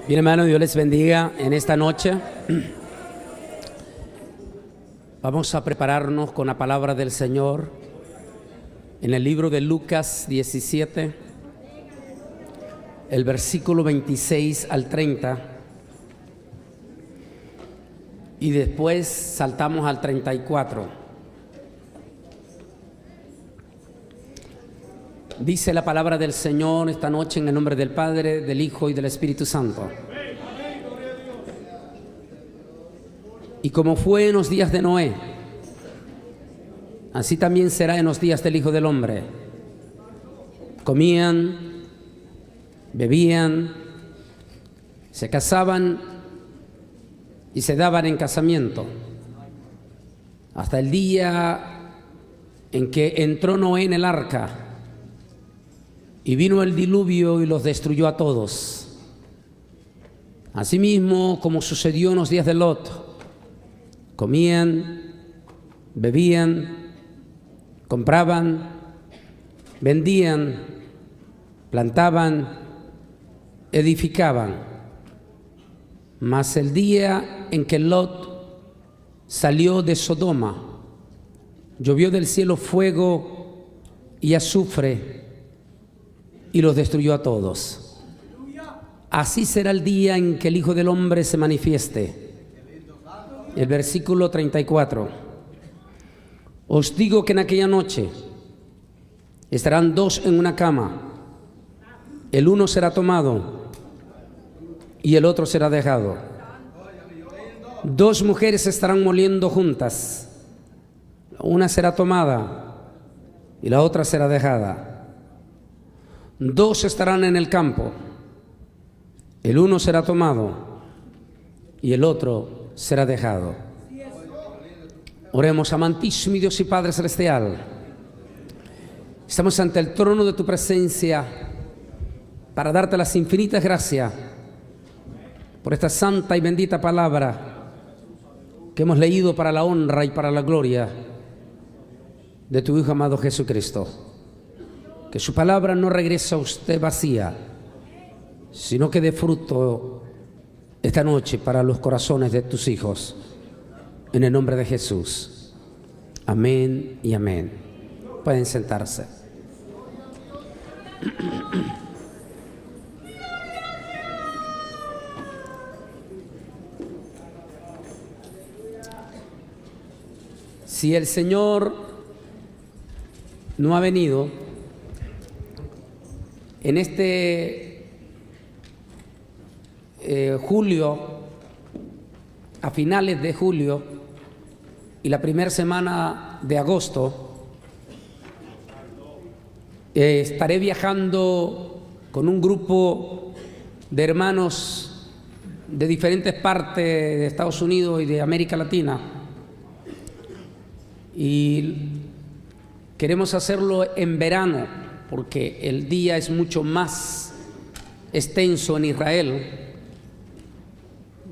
Bien, hermano, Dios les bendiga en esta noche. Vamos a prepararnos con la palabra del Señor en el libro de Lucas 17, el versículo 26 al 30, y después saltamos al 34. Dice la palabra del Señor esta noche en el nombre del Padre, del Hijo y del Espíritu Santo. Y como fue en los días de Noé, así también será en los días del Hijo del Hombre. Comían, bebían, se casaban y se daban en casamiento, hasta el día en que entró Noé en el arca, y vino el diluvio y los destruyó a todos. Asimismo, como sucedió en los días de Lot, comían, bebían, compraban, vendían, plantaban, edificaban. Mas el día en que Lot salió de Sodoma, llovió del cielo fuego y azufre y los destruyó a todos. Así será el día en que el Hijo del Hombre se manifieste. El versículo 34. Os digo que en aquella noche estarán dos en una cama, el uno será tomado y el otro será dejado. Dos mujeres estarán moliendo juntas, una será tomada y la otra será dejada. Dos estarán en el campo, el uno será tomado y el otro será dejado. Oremos. Amantísimo Dios y Padre Celestial, estamos ante el trono de tu presencia para darte las infinitas gracias por esta santa y bendita palabra que hemos leído para la honra y para la gloria de tu Hijo amado Jesucristo. Que su palabra no regrese a usted vacía, sino que dé fruto esta noche para los corazones de tus hijos. En el nombre de Jesús. Amén y amén. Pueden sentarse. Si el Señor no ha venido en este julio, a finales de julio y la primera semana de agosto, estaré viajando con un grupo de hermanos de diferentes partes de Estados Unidos y de América Latina, y queremos hacerlo en verano porque el día es mucho más extenso en Israel,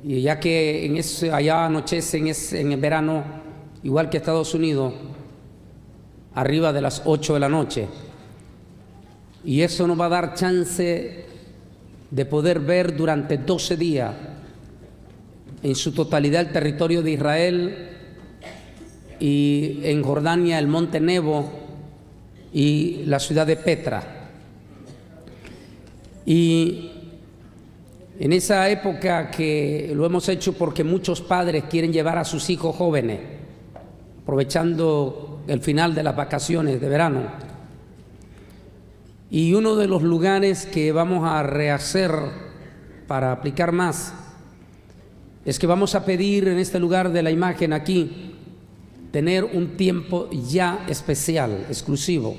y ya que allá anochece en el verano, igual que Estados Unidos, arriba de las 8 de la noche, y eso nos va a dar chance de poder ver durante 12 días en su totalidad el territorio de Israel, y en Jordania el monte Nebo y la ciudad de Petra. Y en esa época, que lo hemos hecho porque muchos padres quieren llevar a sus hijos jóvenes, aprovechando el final de las vacaciones de verano. Y uno de los lugares que vamos a rehacer para aplicar más es que vamos a pedir en este lugar de la imagen aquí tener un tiempo ya especial, exclusivo,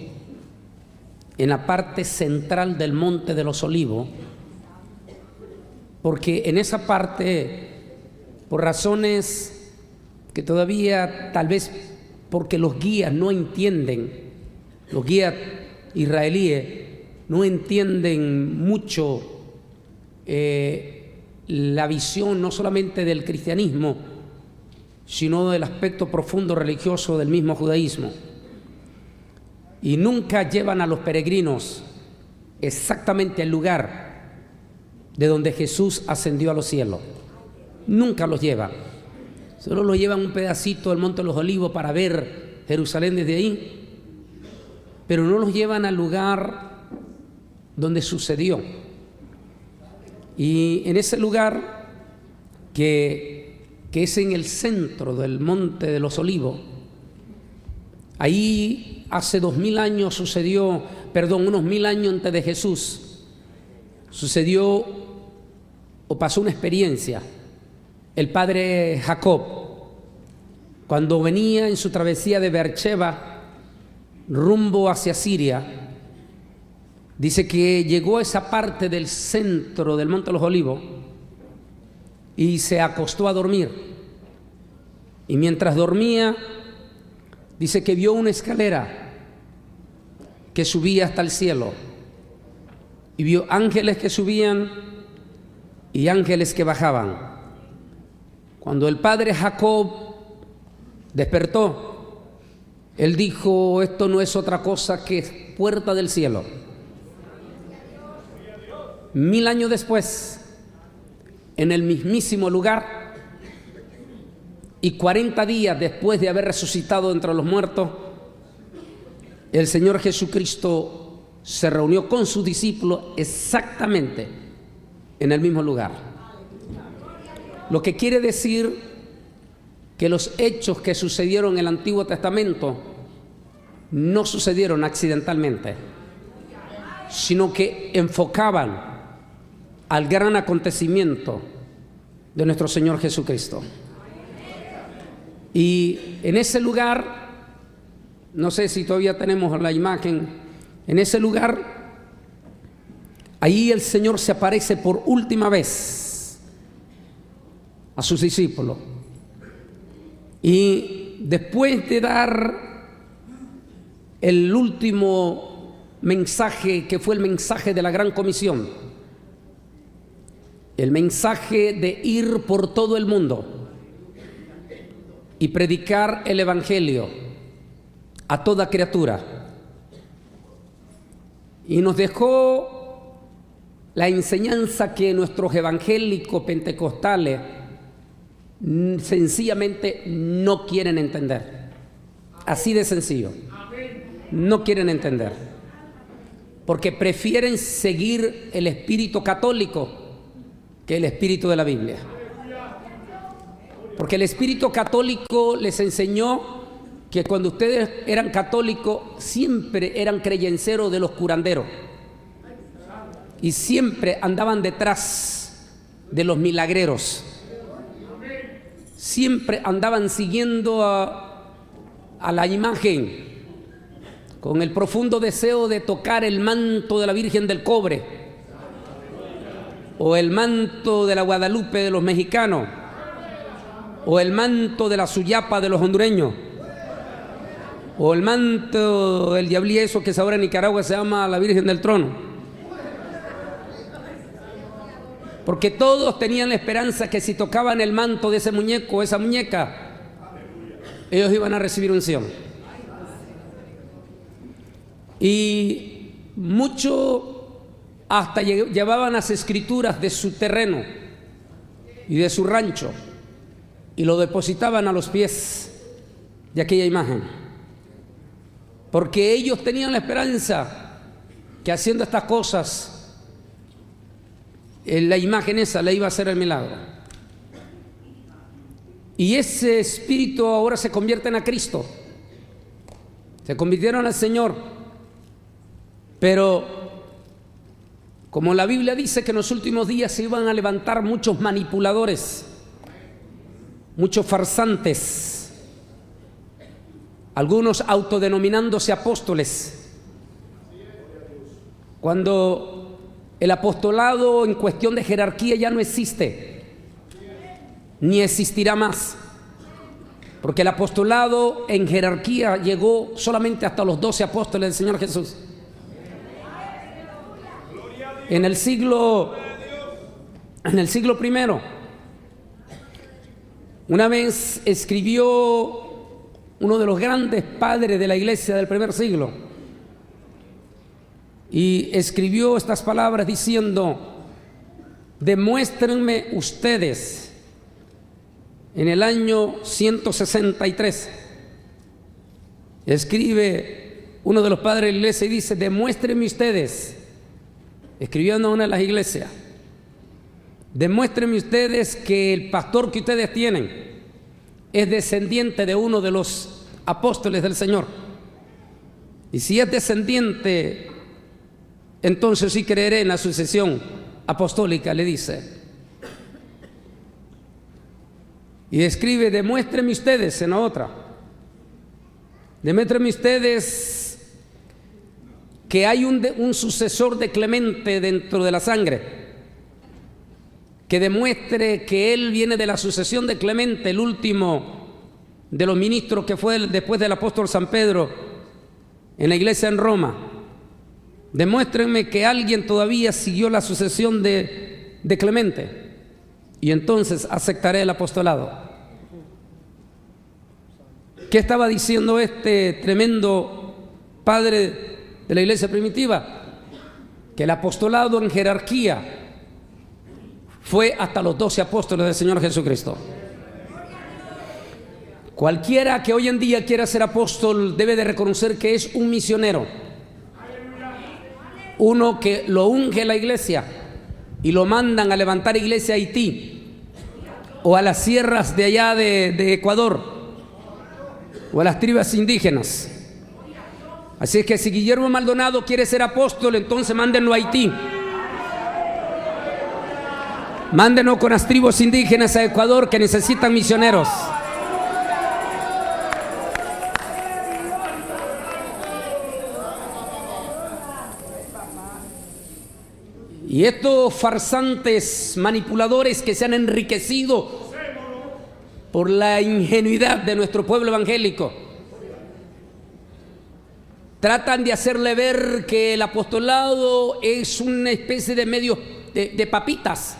en la parte central del Monte de los Olivos, porque en esa parte, por razones que todavía, tal vez porque los guías no entienden, los guías israelíes no entienden mucho la visión no solamente del cristianismo, sino del aspecto profundo religioso del mismo judaísmo. Y nunca llevan a los peregrinos exactamente al lugar de donde Jesús ascendió a los cielos. Nunca los llevan. Solo los llevan un pedacito del Monte de los Olivos para ver Jerusalén desde ahí, pero no los llevan al lugar donde sucedió. Y en ese lugar que es en el centro del Monte de los Olivos, ahí hace 2000 años sucedió, unos 1000 años antes de Jesús, sucedió o pasó una experiencia. El padre Jacob, cuando venía en su travesía de Beersheba rumbo hacia Siria, dice que llegó a esa parte del centro del Monte de los Olivos y se acostó a dormir. Y mientras dormía, dice que vio una escalera que subía hasta el cielo y vio ángeles que subían y ángeles que bajaban. Cuando el padre Jacob despertó, él dijo: esto no es otra cosa que puerta del cielo. 1000 años después, en el mismísimo lugar, y 40 días después de haber resucitado entre los muertos, el Señor Jesucristo se reunió con sus discípulos exactamente en el mismo lugar. Lo que quiere decir que los hechos que sucedieron en el Antiguo Testamento no sucedieron accidentalmente, sino que enfocaban al gran acontecimiento de nuestro Señor Jesucristo. Y en ese lugar, no sé si todavía tenemos la imagen, en ese lugar, ahí el Señor se aparece por última vez a sus discípulos. Y después de dar el último mensaje, que fue el mensaje de la Gran Comisión, el mensaje de ir por todo el mundo y predicar el Evangelio a toda criatura, y nos dejó la enseñanza que nuestros evangélicos pentecostales sencillamente no quieren entender. Así de sencillo. No quieren entender, porque prefieren seguir el espíritu católico que el espíritu de la Biblia. Porque el espíritu católico les enseñó que cuando ustedes eran católicos siempre eran creyenceros de los curanderos y siempre andaban detrás de los milagreros. Siempre andaban siguiendo a la imagen con el profundo deseo de tocar el manto de la Virgen del Cobre o el manto de la Guadalupe de los mexicanos o el manto de la Suyapa de los hondureños o el manto del diablí, eso que ahora en Nicaragua se llama la Virgen del Trono. Porque todos tenían la esperanza que si tocaban el manto de ese muñeco o esa muñeca, ellos iban a recibir unción. Y muchos hasta llevaban las escrituras de su terreno y de su rancho y lo depositaban a los pies de aquella imagen, porque ellos tenían la esperanza que haciendo estas cosas la imagen esa le iba a hacer el milagro. Y ese espíritu ahora se convierte en a Cristo, se convirtieron al Señor. Pero como la Biblia dice que en los últimos días se iban a levantar muchos manipuladores, muchos farsantes, algunos autodenominándose apóstoles, cuando el apostolado en cuestión de jerarquía ya no existe, ni existirá más, porque el apostolado en jerarquía llegó solamente hasta los 12 apóstoles del Señor Jesús. En el siglo I, una vez escribió uno de los grandes padres de la iglesia del primer siglo, y escribió estas palabras diciendo demuéstrenme ustedes en el año 163. Escribe uno de los padres de la iglesia y dice: demuéstrenme ustedes, escribiendo a una de las iglesias, demuéstrenme ustedes que el pastor que ustedes tienen es descendiente de uno de los apóstoles del Señor. Y si es descendiente, entonces sí creeré en la sucesión apostólica, le dice. Y escribe: demuéstrenme ustedes en la otra, demuéstrenme ustedes que hay un sucesor de Clemente dentro de la sangre, que demuestre que él viene de la sucesión de Clemente, el último de los ministros que fue después del apóstol San Pedro en la iglesia en Roma. Demuéstrenme que alguien todavía siguió la sucesión de Clemente, y entonces aceptaré el apostolado. ¿Qué estaba diciendo este tremendo padre de la iglesia primitiva? Que el apostolado en jerarquía fue hasta los 12 apóstoles del Señor Jesucristo. Cualquiera que hoy en día quiera ser apóstol debe de reconocer que es un misionero, uno que lo unge la iglesia y lo mandan a levantar iglesia a Haití o a las sierras de allá de Ecuador o a las tribus indígenas. Así es que si Guillermo Maldonado quiere ser apóstol, entonces mándenlo a Haití, mándenlo con las tribus indígenas a Ecuador que necesitan misioneros. Y estos farsantes manipuladores que se han enriquecido por la ingenuidad de nuestro pueblo evangélico tratan de hacerle ver que el apostolado es una especie de medio de papitas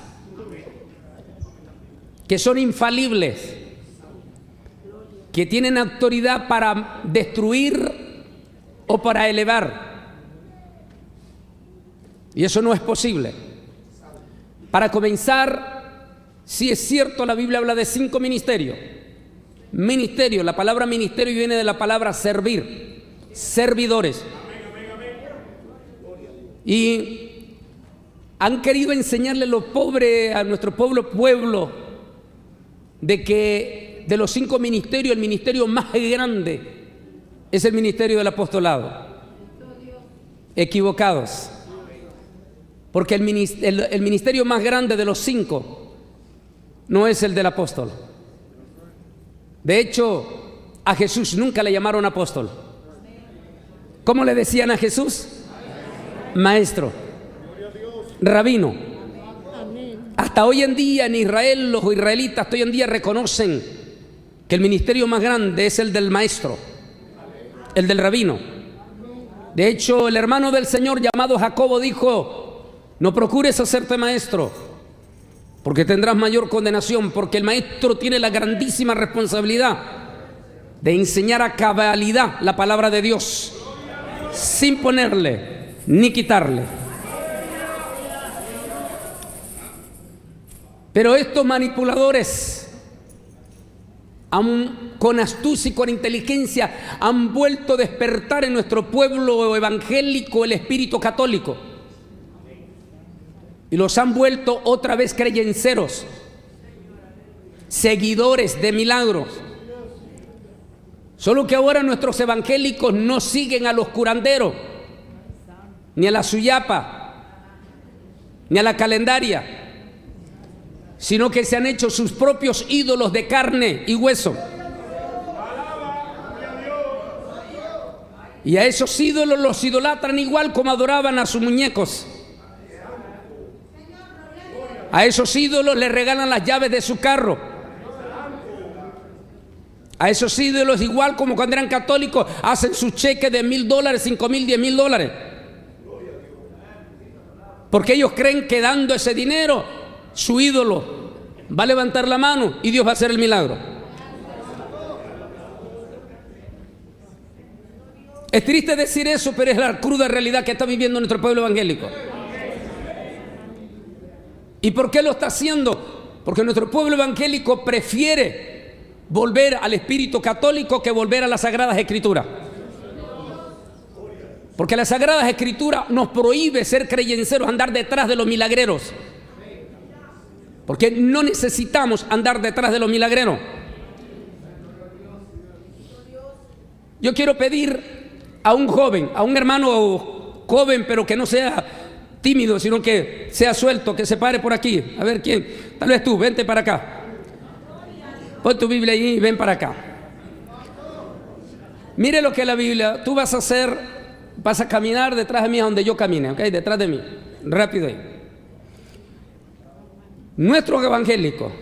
que son infalibles, que tienen autoridad para destruir o para elevar. Y eso no es posible. Para comenzar, sí es cierto, la Biblia habla de 5 ministerios. Ministerio, la palabra ministerio viene de la palabra servir, servidores. Y han querido enseñarle a los pobres, a nuestro pueblo, de que de los 5 ministerios, el ministerio más grande es el ministerio del apostolado. Equivocados. Porque el ministerio más grande de los 5 no es el del apóstol. De hecho, a Jesús nunca le llamaron apóstol. ¿Cómo le decían a Jesús? Maestro, rabino. Hasta hoy en día en Israel, los israelitas hoy en día reconocen que el ministerio más grande es el del maestro, el del rabino. De hecho, el hermano del Señor llamado Jacobo dijo: no procures hacerte maestro, porque tendrás mayor condenación, porque el maestro tiene la grandísima responsabilidad de enseñar a cabalidad la palabra de Dios, sin ponerle ni quitarle. Pero estos manipuladores, con astucia y con inteligencia, han vuelto a despertar en nuestro pueblo evangélico el espíritu católico. Y los han vuelto otra vez creyenceros, seguidores de milagros. Solo que ahora nuestros evangélicos no siguen a los curanderos, ni a la suyapa, ni a la calendaria, sino que se han hecho sus propios ídolos de carne y hueso. Y a esos ídolos los idolatran igual como adoraban a sus muñecos. A esos ídolos les regalan las llaves de su carro. A esos ídolos, igual como cuando eran católicos, hacen sus cheques de $1,000, $5,000, $10,000. Porque ellos creen que dando ese dinero, su ídolo va a levantar la mano y Dios va a hacer el milagro. Es triste decir eso, pero es la cruda realidad que está viviendo nuestro pueblo evangélico. ¿Y por qué lo está haciendo? Porque nuestro pueblo evangélico prefiere volver al espíritu católico que volver a las Sagradas Escrituras. Porque las Sagradas Escrituras nos prohíbe ser creyenceros, andar detrás de los milagreros. Porque no necesitamos andar detrás de los milagreros. Yo quiero pedir a un joven, a un hermano joven, pero que no sea tímido, sino que sea suelto, que se pare por aquí. A ver quién, tal vez tú, vente para acá. Pon tu Biblia ahí y ven para acá. Mire lo que es la Biblia. Tú vas a hacer, vas a caminar detrás de mí a donde yo camine, ¿ok? Detrás de mí, rápido ahí. Nuestros evangélicos,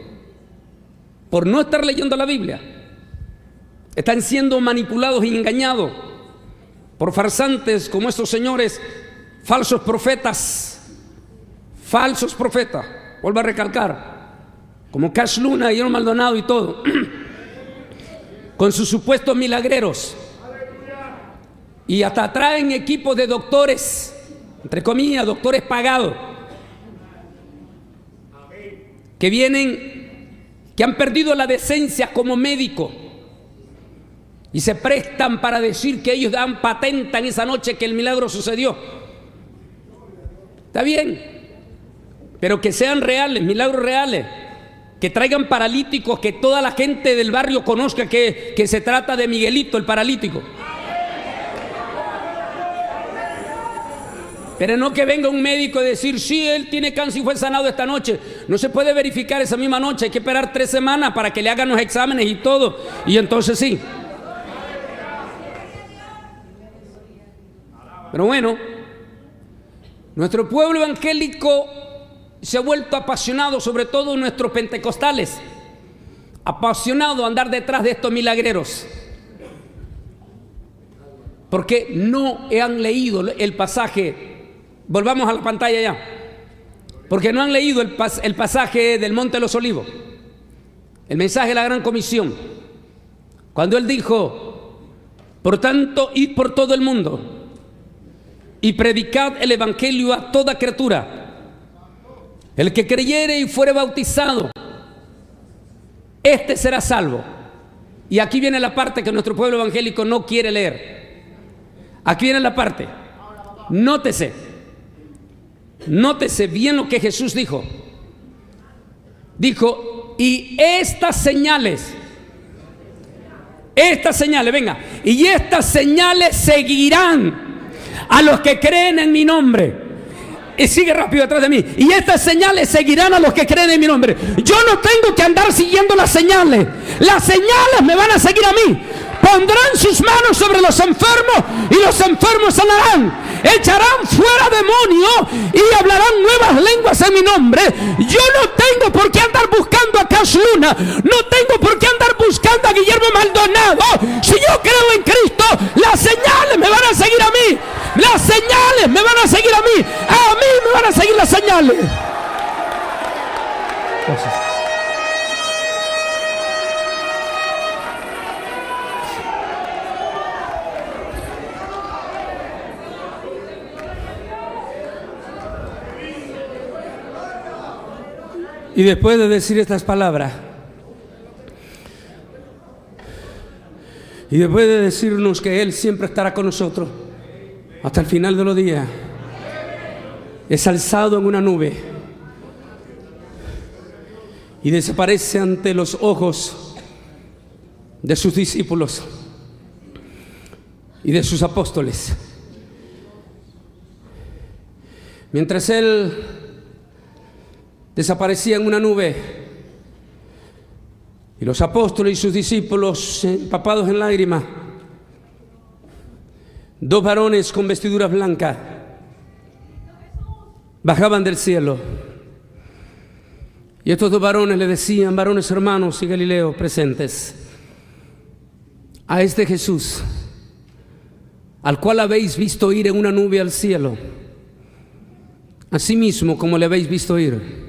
por no estar leyendo la Biblia, están siendo manipulados y engañados por farsantes como estos señores, falsos profetas, vuelvo a recalcar, como Cash Luna y Guillermo Maldonado y todo, con sus supuestos milagreros, y hasta traen equipos de doctores, entre comillas, doctores pagados, que vienen, que han perdido la decencia como médico y se prestan para decir que ellos patentan esa noche que el milagro sucedió. Está bien, pero que sean reales, milagros reales, que traigan paralíticos, que toda la gente del barrio conozca que se trata de Miguelito, el paralítico. Pero no que venga un médico a decir, sí, él tiene cáncer y fue sanado esta noche. No se puede verificar esa misma noche, hay que esperar 3 semanas para que le hagan los exámenes y todo, y entonces sí. Pero bueno, nuestro pueblo evangélico se ha vuelto apasionado, sobre todo nuestros pentecostales, apasionado a andar detrás de estos milagreros, porque no han leído el pasaje. Volvamos a la pantalla ya. Porque no han leído el pasaje del Monte de los Olivos, el mensaje de la Gran Comisión, cuando él dijo: por tanto, id por todo el mundo y predicad el evangelio a toda criatura. El que creyere y fuere bautizado, este será salvo. Y aquí viene la parte que nuestro pueblo evangélico no quiere leer. Aquí viene la parte. Nótese bien lo que Jesús dijo. Dijo: y estas señales, venga, y estas señales seguirán a los que creen en mi nombre. Y sigue rápido atrás de mí. Y estas señales seguirán a los que creen en mi nombre. Yo no tengo que andar siguiendo las señales. Las señales me van a seguir a mí. Pondrán sus manos sobre los enfermos y los enfermos sanarán. Echarán fuera demonios y hablarán nuevas lenguas en mi nombre. Yo no tengo por qué andar buscando a Cash Luna. No tengo por qué andar buscando a Guillermo Maldonado. Si yo creo en Cristo, las señales me van a seguir a mí. Las señales me van a seguir a mí. A mí me van a seguir las señales. Gracias. Y después de decir estas palabras, y después de decirnos que Él siempre estará con nosotros hasta el final de los días, es alzado en una nube y desaparece ante los ojos de sus discípulos y de sus apóstoles. Mientras Él desaparecía en una nube y los apóstoles y sus discípulos empapados en lágrimas, 2 varones con vestiduras blancas bajaban del cielo, y estos 2 varones le decían: varones hermanos y Galileos presentes, a este Jesús, al cual habéis visto ir en una nube al cielo, asimismo como le habéis visto ir,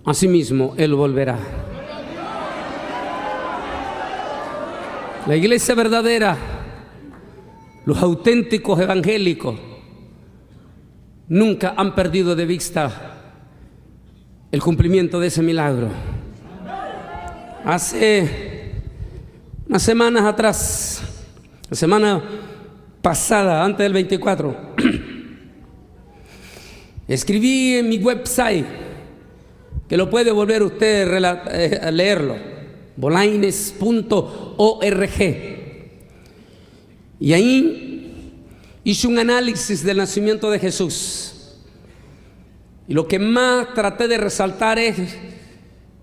asimismo Él volverá. La iglesia verdadera, los auténticos evangélicos, nunca han perdido de vista el cumplimiento de ese milagro. Hace unas semanas atrás, la semana pasada, antes del 24, escribí en mi website, que lo puede volver usted a leerlo, bolaines.org, y ahí hice un análisis del nacimiento de Jesús. Y lo que más traté de resaltar es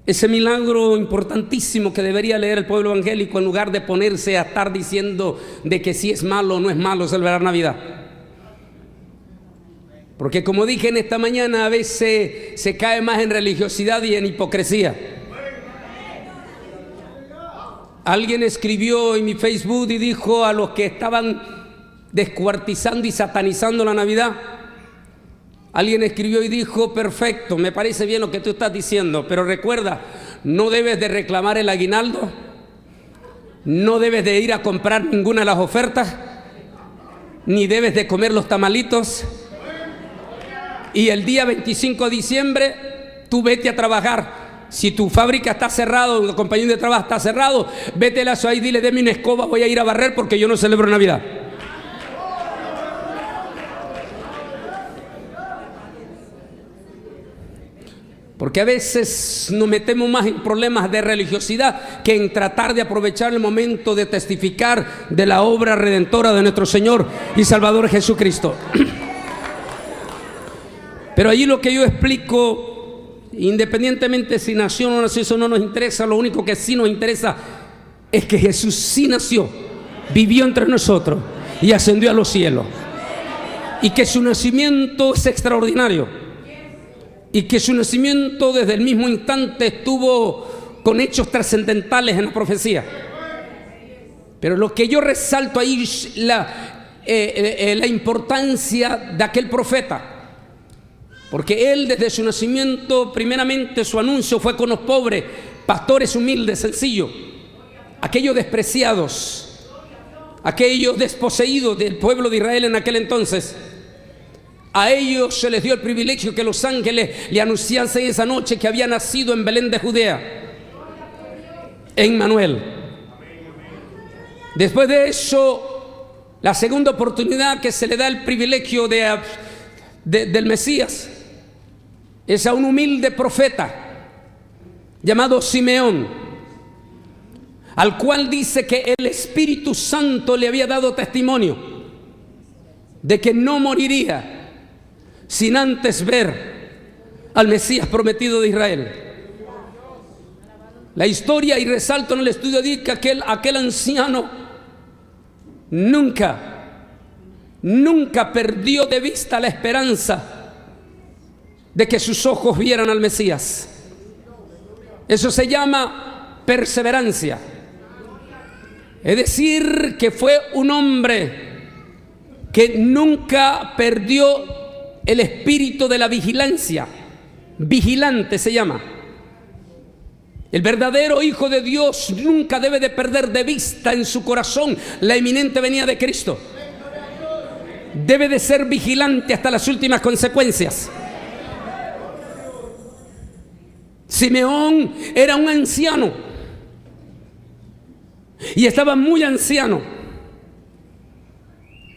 ese milagro importantísimo que debería leer el pueblo evangélico, en lugar de ponerse a estar diciendo de que si es malo o no es malo celebrar Navidad. Porque como dije en esta mañana, a veces se cae más en religiosidad y en hipocresía. Alguien escribió en mi Facebook y dijo a los que estaban descuartizando y satanizando la Navidad, alguien escribió y dijo: perfecto, me parece bien lo que tú estás diciendo, pero recuerda, no debes de reclamar el aguinaldo, no debes de ir a comprar ninguna de las ofertas, ni debes de comer los tamalitos, y el día 25 de diciembre tú vete a trabajar. Si tu fábrica está cerrada, o tu compañía de trabajo está cerrado, vete a ahí, dile: deme una escoba, voy a ir a barrer porque yo no celebro Navidad. Porque a veces nos metemos más en problemas de religiosidad que en tratar de aprovechar el momento de testificar de la obra redentora de nuestro Señor y Salvador Jesucristo. Pero allí lo que yo explico, independientemente si nació o no nació, eso no nos interesa. Lo único que sí nos interesa es que Jesús sí nació, vivió entre nosotros y ascendió a los cielos, y que su nacimiento es extraordinario, y que su nacimiento desde el mismo instante estuvo con hechos trascendentales en la profecía. Pero lo que yo resalto ahí es la importancia de aquel profeta, porque él desde su nacimiento, primeramente su anuncio fue con los pobres, pastores humildes, sencillos, aquellos despreciados, aquellos desposeídos del pueblo de Israel en aquel entonces. A ellos se les dio el privilegio que los ángeles le anunciasen esa noche que había nacido en Belén de Judea, en Manuel. Después de eso, la segunda oportunidad que se le da el privilegio del Mesías es a un humilde profeta llamado Simeón, al cual dice que el Espíritu Santo le había dado testimonio de que no moriría sin antes ver al Mesías prometido de Israel. La historia, y resalto en el estudio, dice que aquel anciano nunca perdió de vista la esperanza de que sus ojos vieran al Mesías. Eso se llama perseverancia. Es decir, que fue un hombre que nunca perdió el espíritu de la vigilancia. Vigilante se llama. El verdadero Hijo de Dios nunca debe de perder de vista en su corazón la inminente venida de Cristo. Debe de ser vigilante hasta las últimas consecuencias. Simeón era un anciano y estaba muy anciano,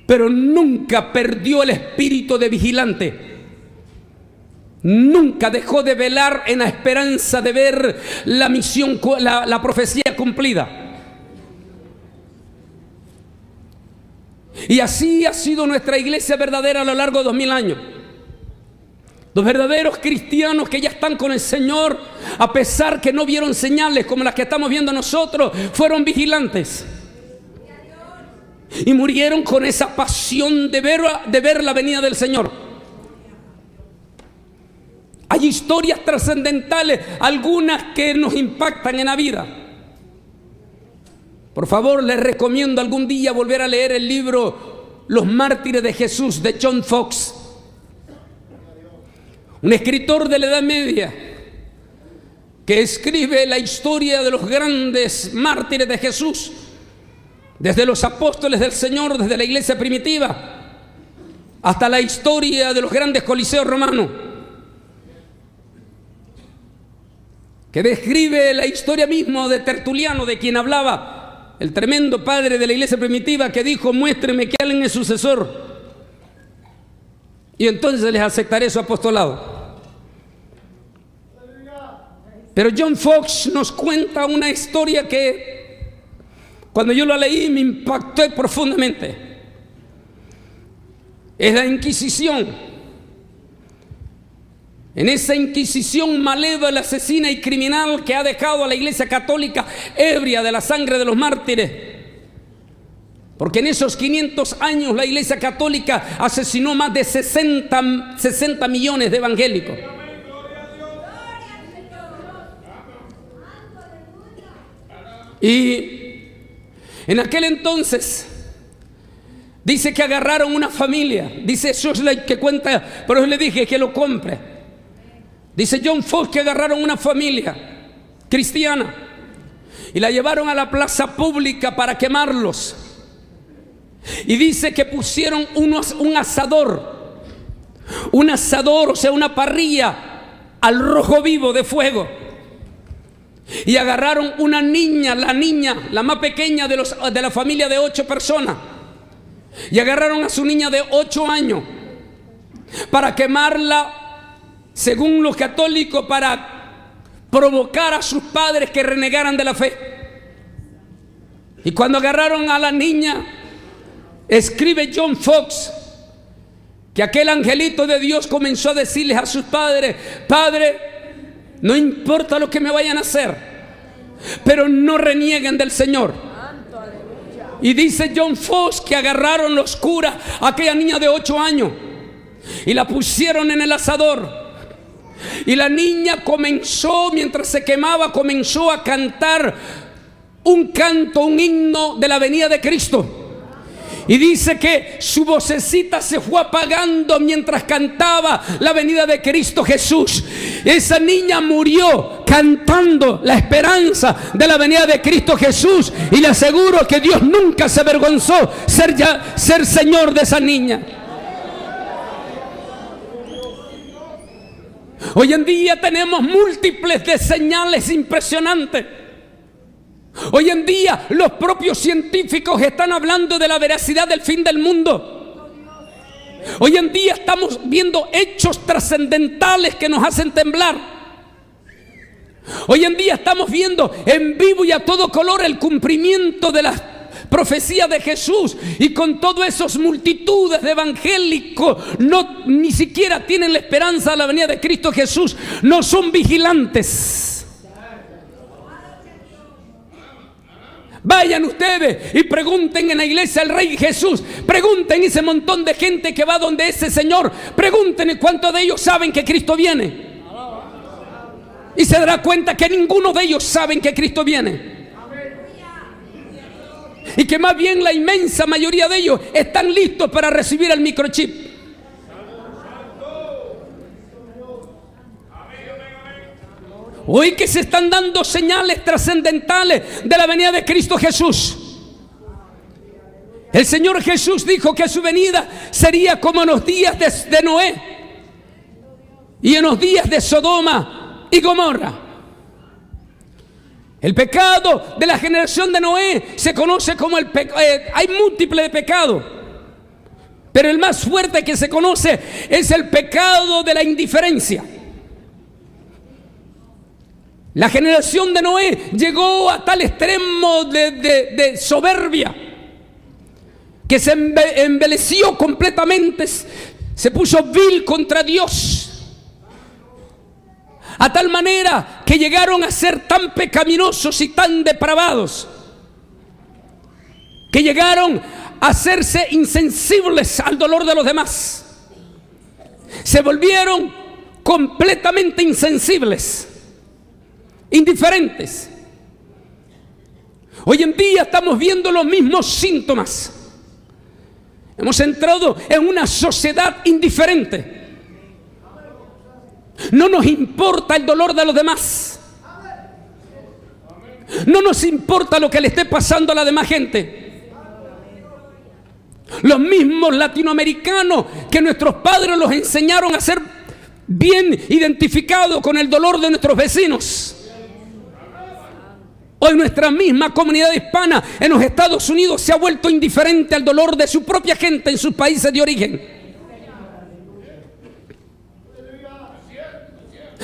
pero nunca perdió el espíritu de vigilante. Nunca dejó de velar en la esperanza de ver la misión, la profecía cumplida. Y así ha sido nuestra iglesia verdadera a lo largo de 2000 años. Los verdaderos cristianos que ya están con el Señor, a pesar que no vieron señales como las que estamos viendo nosotros, fueron vigilantes y murieron con esa pasión de ver la venida del Señor. Hay historias trascendentales, algunas que nos impactan en la vida. Por favor, les recomiendo algún día volver a leer el libro Los Mártires de Jesús, de John Fox, un escritor de la Edad Media que escribe la historia de los grandes mártires de Jesús, desde los apóstoles del Señor, desde la iglesia primitiva, hasta la historia de los grandes coliseos romanos. que describe la historia misma de Tertuliano, de quien hablaba, el tremendo padre de la iglesia primitiva, que dijo: muéstreme que alguien es sucesor, y entonces les aceptaré su apostolado. Pero John Fox nos cuenta una historia que, cuando yo la leí, me impactó profundamente. Es la Inquisición. En esa Inquisición malévola, asesina y criminal que ha dejado a la Iglesia Católica ebria de la sangre de los mártires. Porque en esos 500 años la Iglesia Católica asesinó más de 60 millones de evangélicos. Y en aquel entonces dice que agarraron una familia. Dice, eso es lo que cuenta, pero yo le dije que lo compre. Dice John Fox que agarraron una familia cristiana y la llevaron a la plaza pública para quemarlos. Y dice que pusieron un asador, o sea, una parrilla al rojo vivo de fuego. Y agarraron una niña, la más pequeña de la familia de 8 personas. Y agarraron a su niña de 8 años para quemarla, según los católicos, para provocar a sus padres que renegaran de la fe. Y cuando agarraron a la niña, escribe John Fox que aquel angelito de Dios comenzó a decirles a sus padres: Padre, no importa lo que me vayan a hacer, pero no renieguen del Señor. Y dice John Fox que agarraron los curas a aquella niña de 8 años y la pusieron en el asador. Y la niña comenzó, mientras se quemaba, comenzó a cantar un canto, un himno de la venida de Cristo. Y dice que su vocecita se fue apagando mientras cantaba la venida de Cristo Jesús. Esa niña murió cantando la esperanza de la venida de Cristo Jesús. Y le aseguro que Dios nunca se avergonzó ser Señor de esa niña. Hoy en día tenemos múltiples de señales impresionantes. Hoy en día los propios científicos están hablando de la veracidad del fin del mundo. Hoy en día estamos viendo hechos trascendentales que nos hacen temblar. Hoy en día estamos viendo en vivo y a todo color el cumplimiento de las profecías de Jesús, y con todas esas multitudes de evangélicos ni siquiera tienen la esperanza de la venida de Cristo Jesús. No son vigilantes. Vayan ustedes y pregunten en la iglesia al Rey Jesús. Pregunten ese montón de gente que va donde ese Señor. Pregunten cuántos de ellos saben que Cristo viene. Y se dará cuenta que ninguno de ellos saben que Cristo viene. Y que más bien la inmensa mayoría de ellos están listos para recibir el microchip. Hoy que se están dando señales trascendentales de la venida de Cristo Jesús. El Señor Jesús dijo que su venida sería como en los días de Noé y en los días de Sodoma y Gomorra. El pecado de la generación de Noé se conoce como el pecado. Hay múltiples de pecados, pero el más fuerte que se conoce es el pecado de la indiferencia. La generación de Noé llegó a tal extremo de soberbia que se embeleció completamente, se puso vil contra Dios. A tal manera que llegaron a ser tan pecaminosos y tan depravados que llegaron a hacerse insensibles al dolor de los demás. Se volvieron completamente insensibles, indiferentes. Hoy en día estamos viendo los mismos síntomas. Hemos entrado en una sociedad indiferente. No nos importa el dolor de los demás. No nos importa lo que le esté pasando a la demás gente. Los mismos latinoamericanos que nuestros padres los enseñaron a ser bien identificados con el dolor de nuestros vecinos. Hoy nuestra misma comunidad hispana en los Estados Unidos se ha vuelto indiferente al dolor de su propia gente en sus países de origen.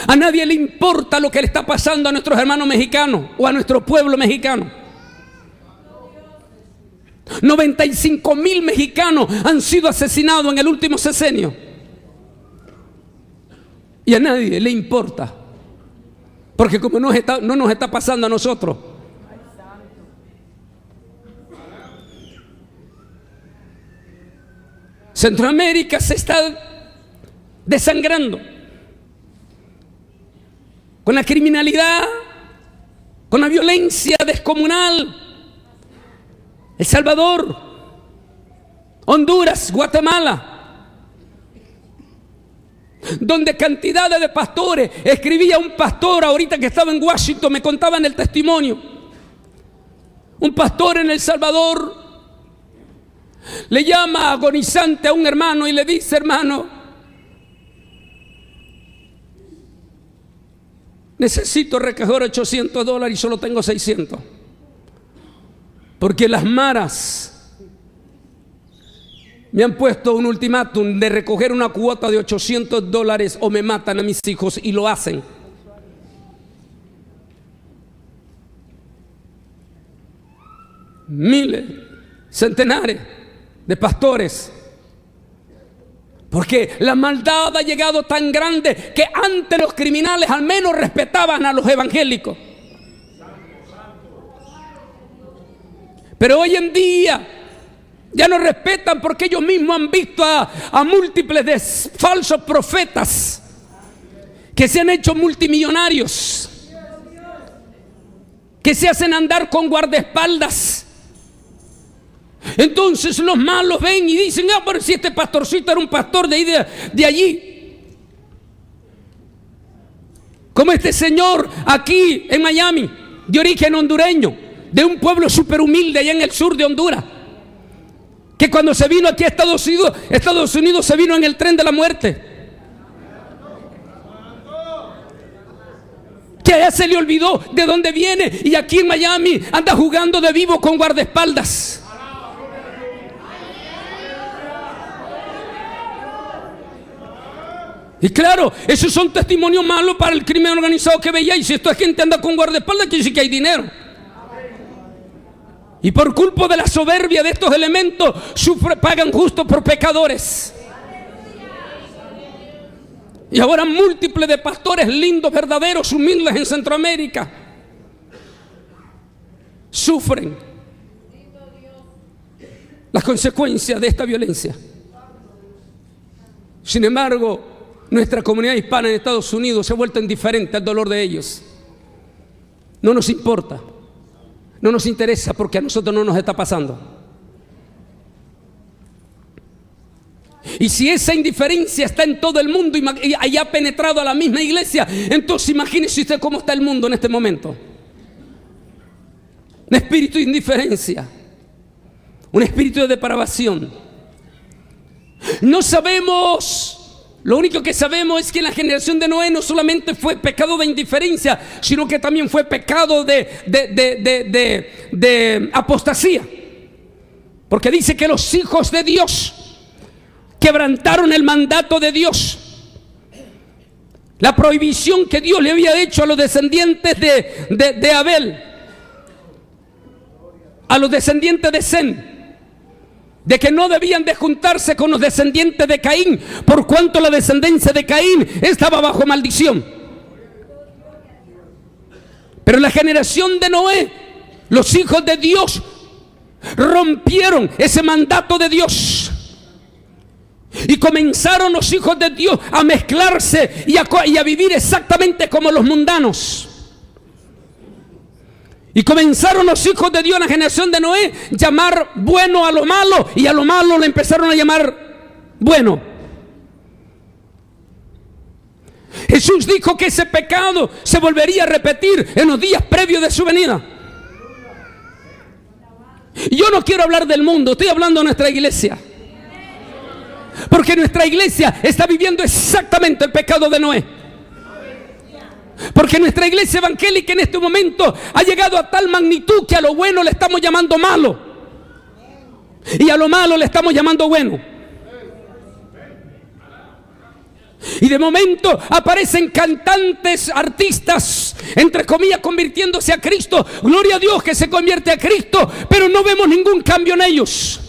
A nadie le importa lo que le está pasando a nuestros hermanos mexicanos o a nuestro pueblo mexicano. 95,000 mexicanos han sido asesinados en el último sexenio. Y a nadie le importa. Porque como no nos está pasando a nosotros. Centroamérica se está desangrando. Con la criminalidad, con la violencia descomunal. El Salvador, Honduras, Guatemala, donde cantidades de pastores, escribía un pastor ahorita que estaba en Washington, me contaban el testimonio. Un pastor en El Salvador le llama agonizante a un hermano y le dice: hermano, necesito recoger $800 y solo tengo 600. Porque las maras me han puesto un ultimátum de recoger una cuota de $800 o me matan a mis hijos, y lo hacen. Miles, centenares de pastores. Porque la maldad ha llegado tan grande que antes los criminales al menos respetaban a los evangélicos. Pero hoy en día ya no respetan, porque ellos mismos han visto a múltiples de falsos profetas que se han hecho multimillonarios, que se hacen andar con guardaespaldas. Entonces los malos ven y dicen: ah, pero si este pastorcito era un pastor de ahí, de allí. Como este señor aquí en Miami, de origen hondureño, de un pueblo súper humilde allá en el sur de Honduras, que cuando se vino aquí a Estados Unidos se vino en el tren de la muerte, que allá se le olvidó de dónde viene, y aquí en Miami anda jugando de vivo con guardaespaldas. Y claro, esos son testimonios malos para el crimen organizado que veía. Y si esta gente anda con guardaespaldas, quiere decir que hay dinero. Y por culpa de la soberbia de estos elementos, pagan justo por pecadores. Y ahora múltiples de pastores lindos, verdaderos, humildes en Centroamérica sufren las consecuencias de esta violencia. Sin embargo, nuestra comunidad hispana en Estados Unidos se ha vuelto indiferente al dolor de ellos. No nos importa. No nos interesa, porque a nosotros no nos está pasando. Y si esa indiferencia está en todo el mundo y ha penetrado a la misma iglesia, entonces imagínese usted cómo está el mundo en este momento. Un espíritu de indiferencia, un espíritu de depravación. No sabemos. Lo único que sabemos es que en la generación de Noé no solamente fue pecado de indiferencia, sino que también fue pecado de apostasía. Porque dice que los hijos de Dios quebrantaron el mandato de Dios. La prohibición que Dios le había hecho a los descendientes de Abel, a los descendientes de Sem, de que no debían de juntarse con los descendientes de Caín, por cuanto la descendencia de Caín estaba bajo maldición. Pero en la generación de Noé, los hijos de Dios rompieron ese mandato de Dios y comenzaron los hijos de Dios a mezclarse y a vivir exactamente como los mundanos. Y comenzaron los hijos de Dios en la generación de Noé llamar bueno a lo malo, y a lo malo le empezaron a llamar bueno. Jesús dijo que ese pecado se volvería a repetir en los días previos de su venida. Y yo no quiero hablar del mundo, estoy hablando de nuestra iglesia. Porque nuestra iglesia está viviendo exactamente el pecado de Noé. Porque nuestra iglesia evangélica en este momento ha llegado a tal magnitud que a lo bueno le estamos llamando malo y a lo malo le estamos llamando bueno. Y de momento aparecen cantantes, artistas, entre comillas, convirtiéndose a Cristo. Gloria a Dios que se convierte a Cristo, pero no vemos ningún cambio en ellos.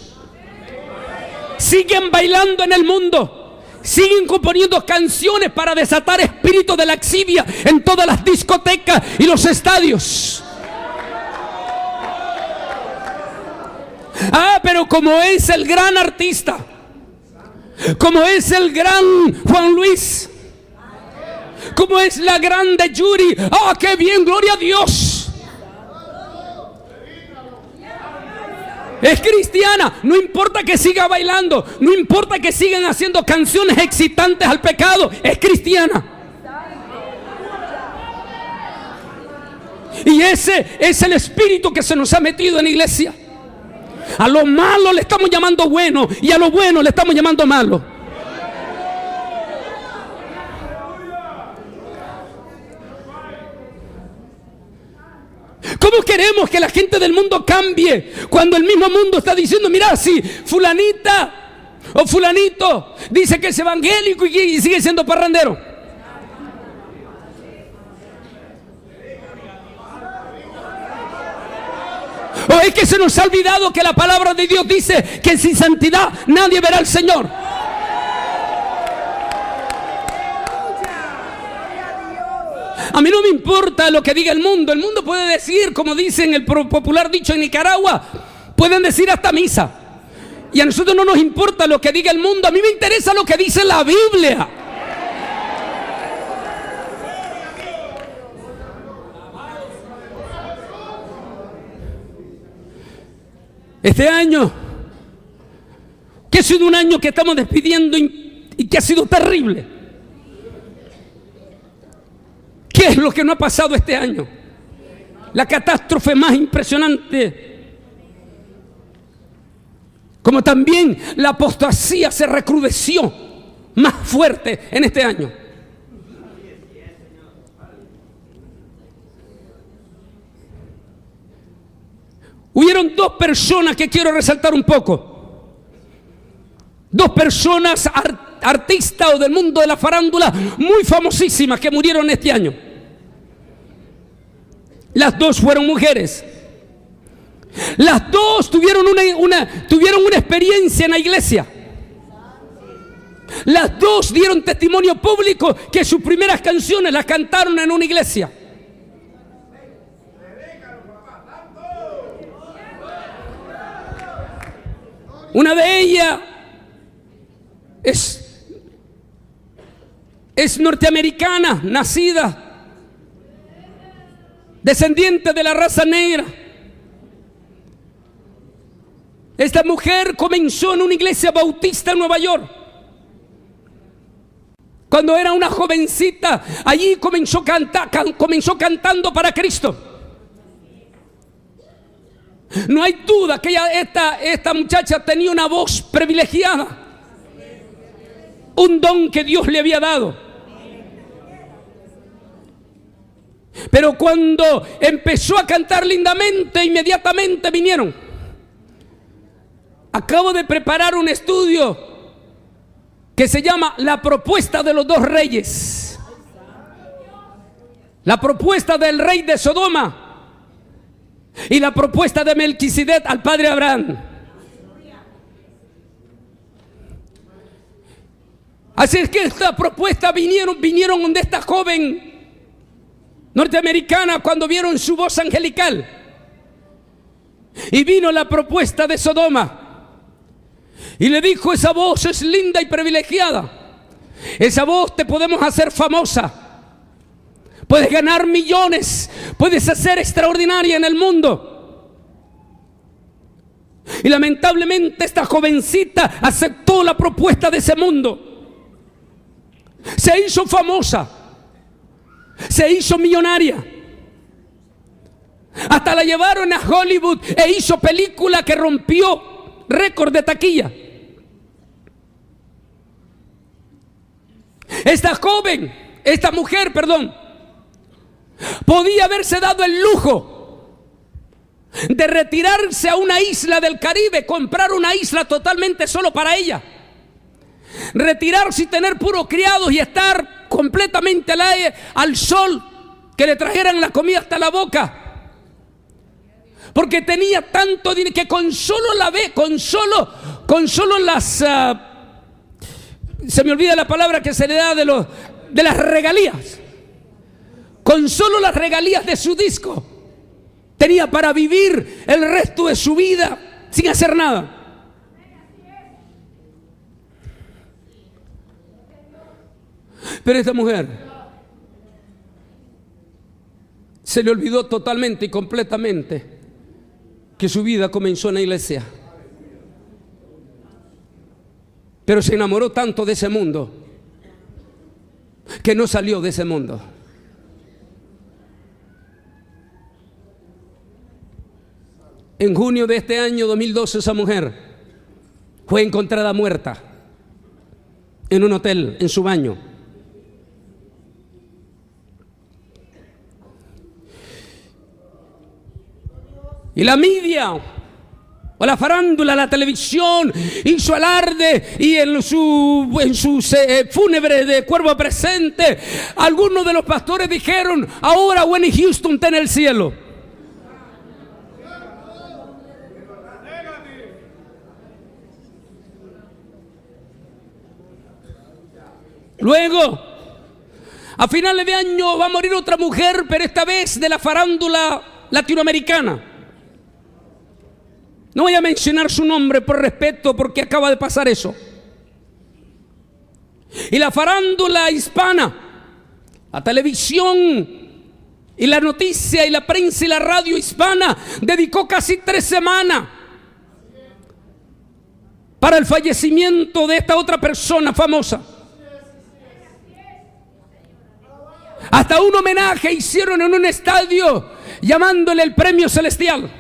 Siguen bailando en el mundo, siguen componiendo canciones para desatar espíritu de laxivia en todas las discotecas y los estadios. Pero como es el gran artista, como es el gran Juan Luis, como es la grande Yuri, qué bien, gloria a Dios, es cristiana, no importa que siga bailando, no importa que sigan haciendo canciones excitantes al pecado, es cristiana. Y ese es el espíritu que se nos ha metido en la iglesia. A lo malo le estamos llamando bueno y a lo bueno le estamos llamando malo. ¿Cómo queremos que la gente del mundo cambie cuando el mismo mundo está diciendo, mira, si fulanita o fulanito dice que es evangélico y sigue siendo parrandero? ¿O es que se nos ha olvidado que la palabra de Dios dice que sin santidad nadie verá al Señor? A mí no me importa lo que diga el mundo. El mundo puede decir, como dicen el popular dicho en Nicaragua, pueden decir hasta misa. Y a nosotros no nos importa lo que diga el mundo. A mí me interesa lo que dice la Biblia. Este año, que ha sido un año que estamos despidiendo y que ha sido terrible. ¿Qué es lo que no ha pasado este año? La catástrofe más impresionante. Como también la apostasía se recrudeció más fuerte en este año. Hubieron dos personas que quiero resaltar un poco. Dos personas artistas o del mundo de la farándula muy famosísimas que murieron este año. Las dos fueron mujeres. Las dos tuvieron una experiencia en la iglesia. Las dos dieron testimonio público que sus primeras canciones las cantaron en una iglesia. Una de ellas es norteamericana, nacida, descendiente de la raza negra. Esta mujer comenzó en una iglesia bautista en Nueva York. Cuando era una jovencita, allí comenzó cantando para Cristo. No hay duda que esta muchacha tenía una voz privilegiada, un don que Dios le había dado. Pero cuando empezó a cantar lindamente, inmediatamente vinieron. Acabo de preparar un estudio que se llama La propuesta de los dos reyes. La propuesta del rey de Sodoma y la propuesta de Melquisedec al padre Abraham. Así es que esta propuesta vinieron de esta joven norteamericana cuando vieron su voz angelical. Y vino la propuesta de Sodoma. Y le dijo, esa voz es linda y privilegiada. Esa voz te podemos hacer famosa. Puedes ganar millones, puedes ser extraordinaria en el mundo. Y lamentablemente esta jovencita aceptó la propuesta de ese mundo. Se hizo famosa, se hizo millonaria. Hasta la llevaron a Hollywood e hizo película que rompió récord de taquilla. Esta mujer, Podía haberse dado el lujo de retirarse a una isla del Caribe, comprar una isla totalmente solo para ella, retirarse y tener puros criados y estar completamente al sol, que le trajeran la comida hasta la boca, porque tenía tanto dinero que con solo las se me olvida la palabra que se le da de las regalías, con solo las regalías de su disco tenía para vivir el resto de su vida sin hacer nada. Pero esta mujer se le olvidó totalmente y completamente que su vida comenzó en la iglesia. Pero se enamoró tanto de ese mundo que no salió de ese mundo. En junio de este año 2012, esa mujer fue encontrada muerta en un hotel, en su baño. Y la media o la farándula, la televisión hizo alarde, y en sus fúnebres de cuerpo presente, algunos de los pastores dijeron: ahora Whitney Houston está en el cielo. Luego, a finales de año va a morir otra mujer, pero esta vez de la farándula latinoamericana. No voy a mencionar su nombre por respeto, porque acaba de pasar eso. Y la farándula hispana, la televisión y la noticia y la prensa y la radio hispana dedicó casi 3 semanas para el fallecimiento de esta otra persona famosa. Hasta un homenaje hicieron en un estadio llamándole el premio celestial.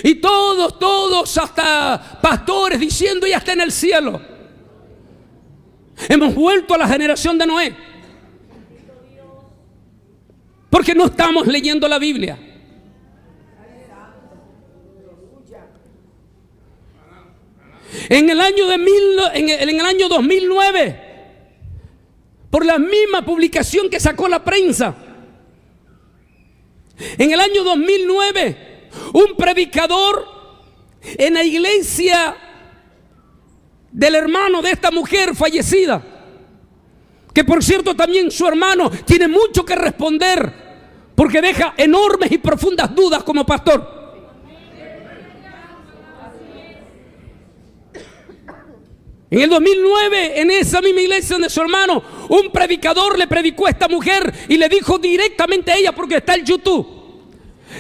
Y todos, hasta pastores diciendo: ella está en el cielo. Hemos vuelto a la generación de Noé, porque no estamos leyendo la Biblia. En el año 2009, por la misma publicación que sacó la prensa, en el año 2009, un predicador en la iglesia del hermano de esta mujer fallecida, que por cierto también su hermano tiene mucho que responder, porque deja enormes y profundas dudas como pastor. En el 2009, en esa misma iglesia de su hermano, un predicador le predicó a esta mujer y le dijo directamente a ella, porque está en YouTube,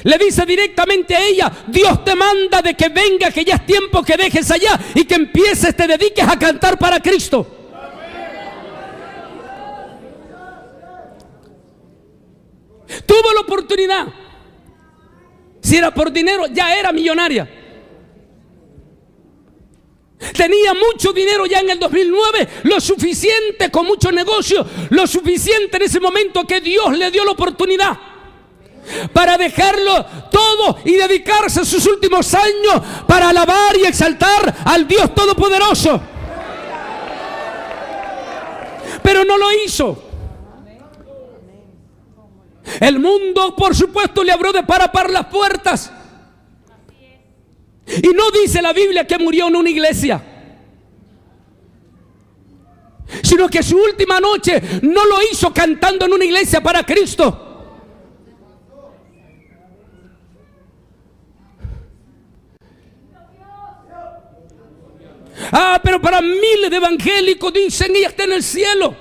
le dice directamente a ella: Dios te manda de que venga, que ya es tiempo que dejes allá y que empieces, te dediques a cantar para Cristo. Tuvo la oportunidad. Si era por dinero, ya era millonaria. Tenía mucho dinero ya en el 2009, lo suficiente, con mucho negocio, lo suficiente en ese momento que Dios le dio la oportunidad para dejarlo todo y dedicarse sus últimos años para alabar y exaltar al Dios Todopoderoso. Pero no lo hizo. El mundo, por supuesto, le abrió de par a par las puertas. Y no dice la Biblia que murió en una iglesia, sino que su última noche no lo hizo cantando en una iglesia para Cristo. Pero para miles de evangélicos dicen: ella está en el cielo.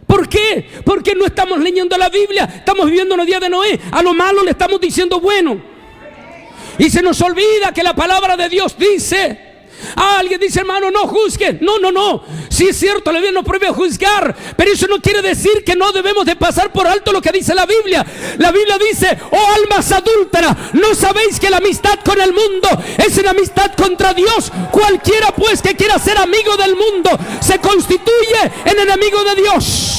¿Por qué? Porque no estamos leyendo la Biblia, estamos viviendo los días de Noé. A lo malo le estamos diciendo bueno. Y se nos olvida que la palabra de Dios dice Alguien dice, hermano, no juzguen. No. Sí es cierto, la Biblia nos prohíbe juzgar, pero eso no quiere decir que no debemos de pasar por alto lo que dice la Biblia. La Biblia dice, oh almas adúlteras, ¿no sabéis que la amistad con el mundo es una amistad contra Dios? Cualquiera pues que quiera ser amigo del mundo se constituye en enemigo de Dios.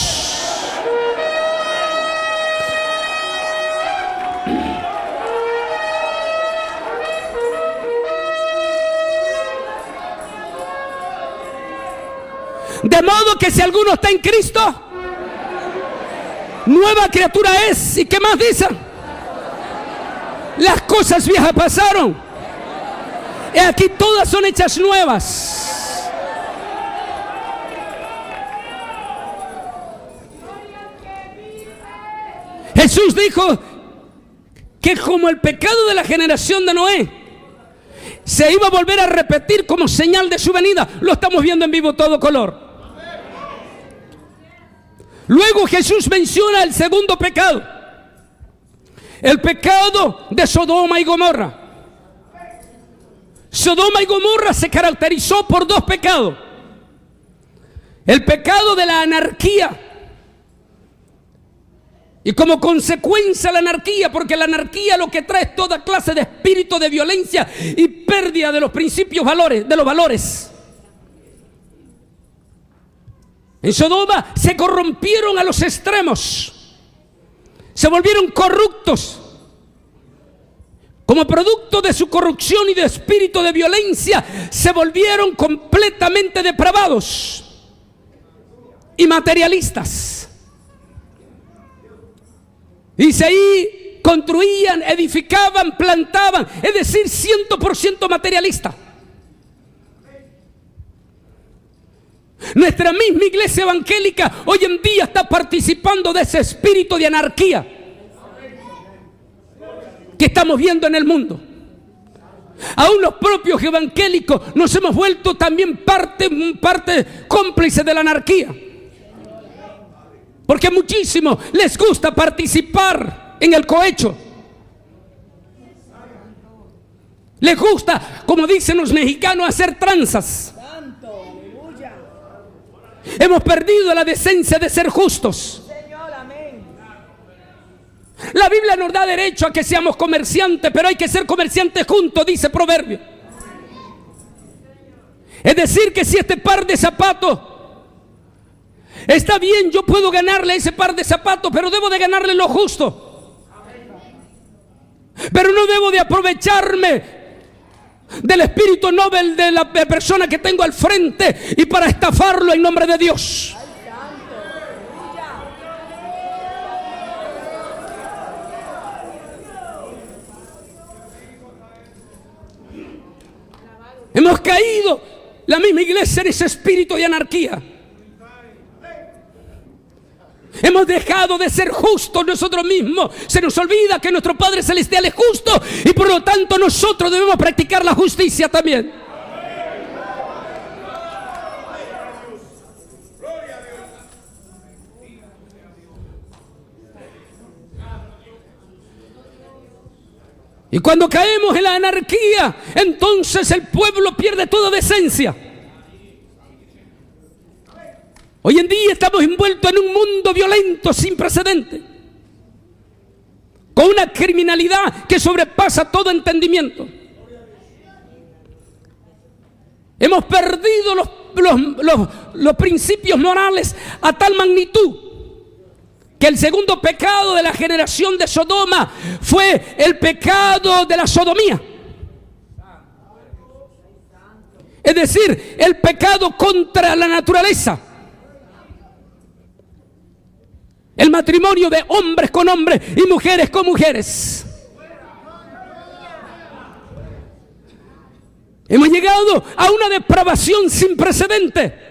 De modo que si alguno está en Cristo, nueva criatura es. ¿Y qué más dice? Las cosas viejas pasaron, y aquí todas son hechas nuevas. Jesús dijo que como el pecado de la generación de Noé se iba a volver a repetir como señal de su venida, lo estamos viendo en vivo todo color. Luego Jesús menciona el segundo pecado, el pecado de Sodoma y Gomorra. Sodoma y Gomorra se caracterizó por dos pecados: el pecado de la anarquía, y como consecuencia la anarquía, porque la anarquía lo que trae es toda clase de espíritu de violencia y pérdida de los principios valores, de los valores. En Sodoma se corrompieron a los extremos, se volvieron corruptos. Como producto de su corrupción y de espíritu de violencia, se volvieron completamente depravados y materialistas. Y ahí construían, edificaban, plantaban, es decir, 100% materialista. Nuestra misma iglesia evangélica hoy en día está participando de ese espíritu de anarquía que estamos viendo en el mundo. Aún los propios evangélicos nos hemos vuelto también parte cómplice de la anarquía, porque a muchísimos les gusta participar en el cohecho. Les gusta, como dicen los mexicanos, hacer tranzas. Hemos perdido la decencia de ser justos. La Biblia nos da derecho a que seamos comerciantes, pero hay que ser comerciantes juntos, dice Proverbio. Es decir, que si este par de zapatos está bien, yo puedo ganarle ese par de zapatos, pero debo de ganarle lo justo. Pero no debo de aprovecharme del espíritu noble de la persona que tengo al frente y para estafarlo en nombre de Dios. Hemos caído, la misma iglesia, en ese espíritu de anarquía. Hemos dejado de ser justos nosotros mismos. Se nos olvida que nuestro Padre Celestial es justo y por lo tanto nosotros debemos practicar la justicia también. Y cuando caemos en la anarquía, entonces el pueblo pierde toda decencia. Hoy en día estamos envueltos en un mundo violento sin precedentes, con una criminalidad que sobrepasa todo entendimiento. Hemos perdido los principios morales a tal magnitud que el segundo pecado de la generación de Sodoma fue el pecado de la sodomía. Es decir, el pecado contra la naturaleza. El matrimonio de hombres con hombres y mujeres con mujeres. Hemos llegado a una depravación sin precedente,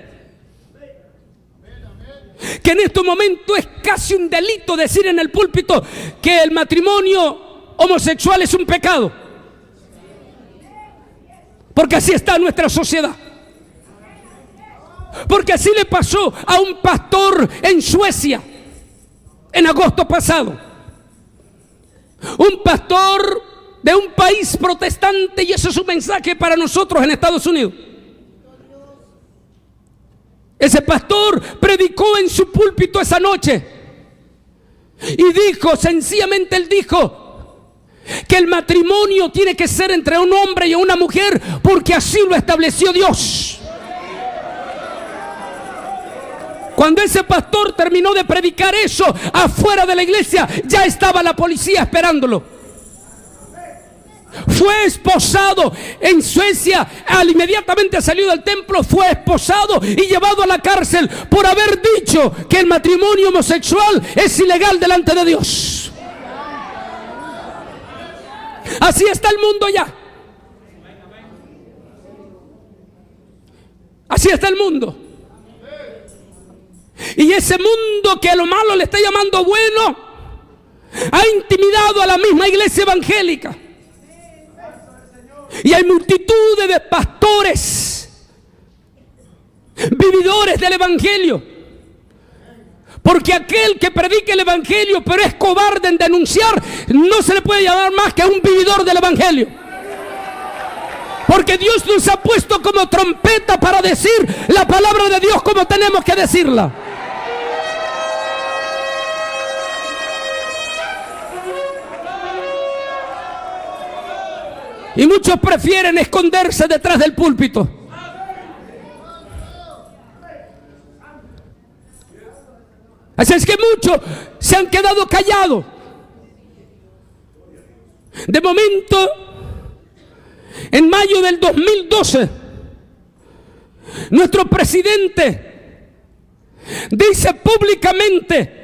que en este momento es casi un delito decir en el púlpito que el matrimonio homosexual es un pecado, porque así está nuestra sociedad. Porque así le pasó a un pastor en Suecia en agosto pasado. Un pastor de un país protestante, y eso es un mensaje para nosotros en Estados Unidos. Ese pastor predicó en su púlpito esa noche y dijo, sencillamente él dijo que el matrimonio tiene que ser entre un hombre y una mujer porque así lo estableció Dios. Cuando ese pastor terminó de predicar eso, afuera de la iglesia ya estaba la policía esperándolo. Fue esposado en Suecia, inmediatamente salió del templo, fue esposado y llevado a la cárcel por haber dicho que el matrimonio homosexual es ilegal delante de Dios. Así está el mundo ya. Así está el mundo. Y ese mundo que a lo malo le está llamando bueno, ha intimidado a la misma iglesia evangélica. Y hay multitudes de pastores, vividores del evangelio. Porque aquel que predica el evangelio pero es cobarde en denunciar, no se le puede llamar más que un vividor del evangelio. Porque Dios nos ha puesto como trompeta para decir la palabra de Dios como tenemos que decirla. Y muchos prefieren esconderse detrás del púlpito. Así es que muchos se han quedado callados. De momento, en mayo del 2012, nuestro presidente dice públicamente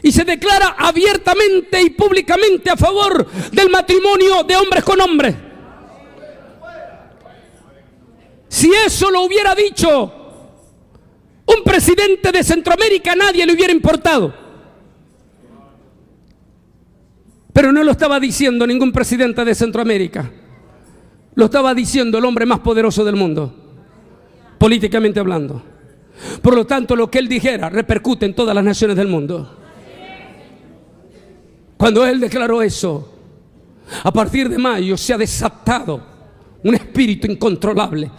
y se declara abiertamente y públicamente a favor del matrimonio de hombres con hombres. Si eso lo hubiera dicho un presidente de Centroamérica, a nadie le hubiera importado. Pero no lo estaba diciendo ningún presidente de Centroamérica. Lo estaba diciendo el hombre más poderoso del mundo, políticamente hablando. Por lo tanto, lo que él dijera repercute en todas las naciones del mundo. Cuando él declaró eso, a partir de mayo se ha desatado un espíritu incontrolable.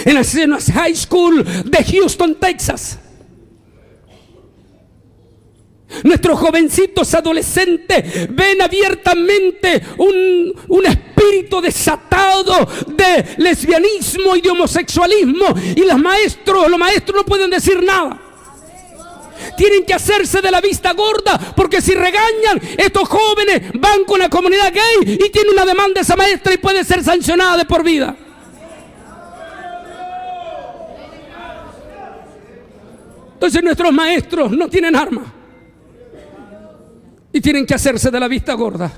En la High School de Houston, Texas, nuestros jovencitos adolescentes ven abiertamente un espíritu desatado de lesbianismo y de homosexualismo, y los maestros no pueden decir nada. Tienen que hacerse de la vista gorda, porque si regañan, estos jóvenes van con la comunidad gay y tienen una demanda a esa maestra y puede ser sancionada de por vida. Entonces nuestros maestros no tienen arma y tienen que hacerse de la vista gorda.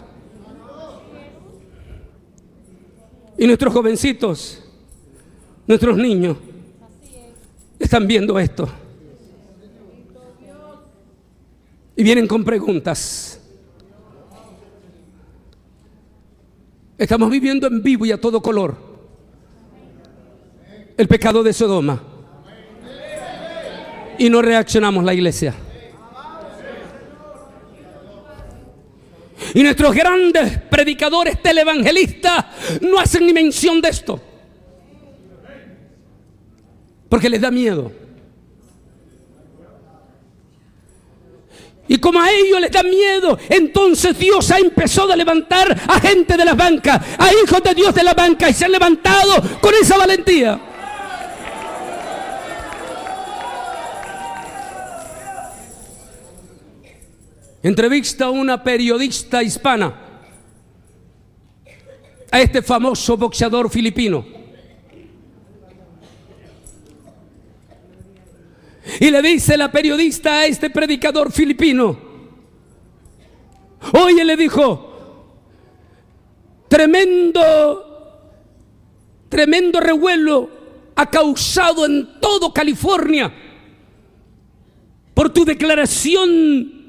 Y nuestros jovencitos, nuestros niños, están viendo esto y vienen con preguntas. Estamos viviendo en vivo y a todo color el pecado de Sodoma y no reaccionamos la iglesia. Y nuestros grandes predicadores televangelistas no hacen ni mención de esto, porque les da miedo. Y como a ellos les da miedo, entonces Dios ha empezado a levantar a gente de las bancas, a hijos de Dios de la banca, y se han levantado con esa valentía. Entrevista a una periodista hispana a este famoso boxeador filipino y le dice la periodista a este predicador filipino: oye, le dijo, tremendo revuelo ha causado en todo California por tu declaración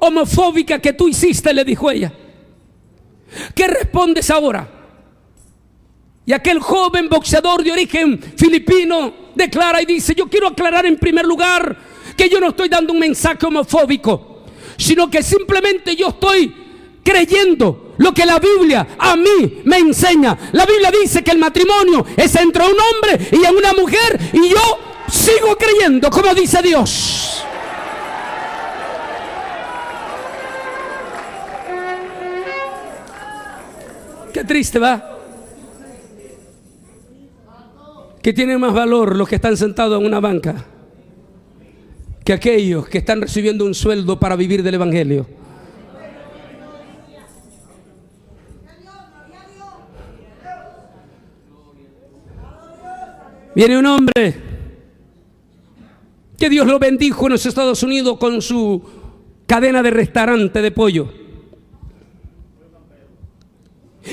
homofóbica que tú hiciste, le dijo ella. ¿Qué respondes ahora? Y aquel joven boxeador de origen filipino declara y dice: yo quiero aclarar en primer lugar que yo no estoy dando un mensaje homofóbico, sino que simplemente yo estoy creyendo lo que la Biblia a mí me enseña. La Biblia dice que el matrimonio es entre un hombre y una mujer, y yo sigo creyendo como dice Dios. Qué triste, ¿va? Que tienen más valor los que están sentados en una banca que aquellos que están recibiendo un sueldo para vivir del evangelio. Viene un hombre que Dios lo bendijo en los Estados Unidos con su cadena de restaurante de pollo.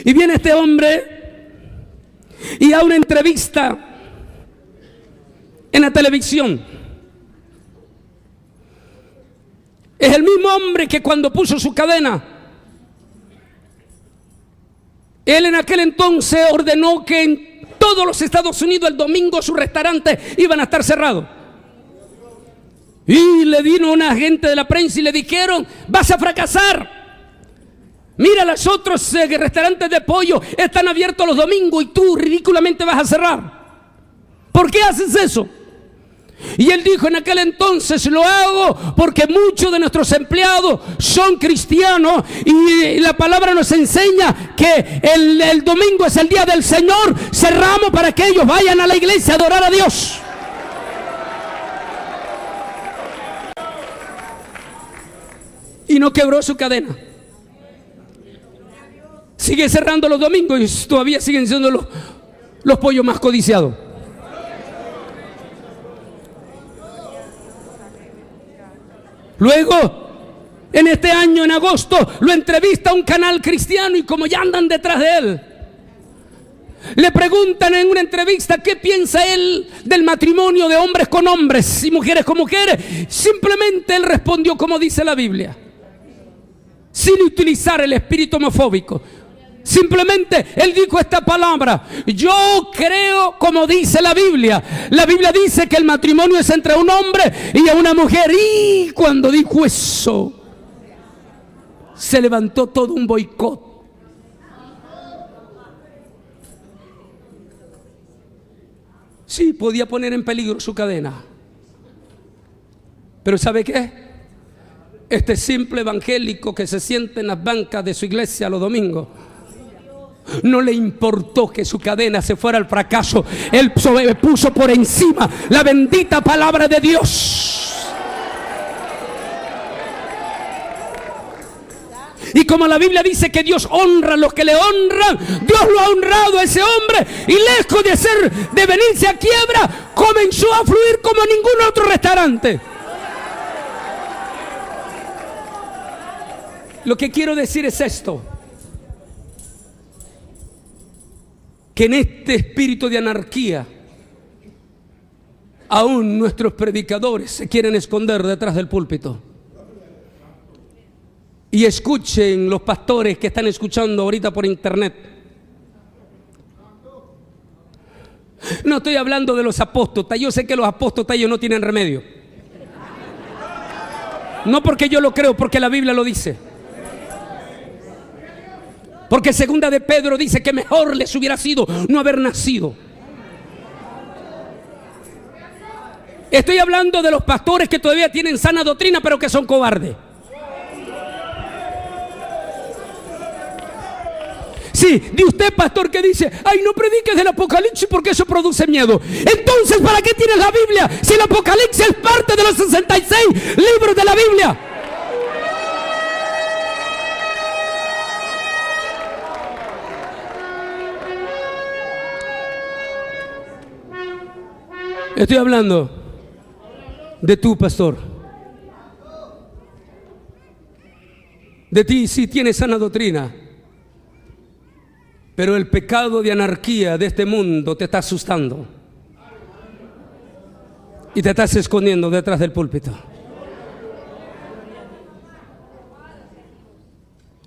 Y viene este hombre y da una entrevista en la televisión. Es el mismo hombre que cuando puso su cadena, él en aquel entonces ordenó que en todos los Estados Unidos el domingo sus restaurantes iban a estar cerrados. Y le vino una agente de la prensa y le dijeron: vas a fracasar. Mira, los otros restaurantes de pollo están abiertos los domingos y tú ridículamente vas a cerrar. ¿Por qué haces eso? Y él dijo en aquel entonces: lo hago porque muchos de nuestros empleados son cristianos y la palabra nos enseña que el domingo es el día del Señor. Cerramos para que ellos vayan a la iglesia a adorar a Dios. Y no quebró su cadena. Sigue cerrando los domingos y todavía siguen siendo los pollos más codiciados. Luego, en este año, en agosto, lo entrevista a un canal cristiano y como ya andan detrás de él, le preguntan en una entrevista qué piensa él del matrimonio de hombres con hombres y mujeres con mujeres. Simplemente él respondió como dice la Biblia, sin utilizar el espíritu homofóbico. Simplemente él dijo esta palabra: yo creo como dice la Biblia. La Biblia dice que el matrimonio es entre un hombre y una mujer. Y cuando dijo eso, se levantó todo un boicot. Sí, podía poner en peligro su cadena. Pero ¿sabe qué? Este simple evangélico que se siente en las bancas de su iglesia los domingos, no le importó que su cadena se fuera al fracaso. Él puso por encima la bendita palabra de Dios. Y como la Biblia dice que Dios honra a los que le honran, Dios lo ha honrado a ese hombre, y lejos de venirse a quiebra, comenzó a fluir como ningún otro restaurante. Lo que quiero decir es esto: que en este espíritu de anarquía, aún nuestros predicadores se quieren esconder detrás del púlpito. Y escuchen los pastores que están escuchando ahorita por internet. No estoy hablando de los apóstotas. Yo sé que los apóstotas ellos no tienen remedio. No porque yo lo creo, porque la Biblia lo dice. Porque segunda de Pedro dice que mejor les hubiera sido no haber nacido. Estoy hablando de los pastores que todavía tienen sana doctrina, pero que son cobardes. Sí, de usted, pastor, que dice: ay, no prediques del Apocalipsis porque eso produce miedo. Entonces, ¿para qué tienes la Biblia si el Apocalipsis es parte de los 66 libros de la Biblia? Estoy hablando de tú, pastor. De ti sí tienes sana doctrina, pero el pecado de anarquía de este mundo te está asustando y te estás escondiendo detrás del púlpito.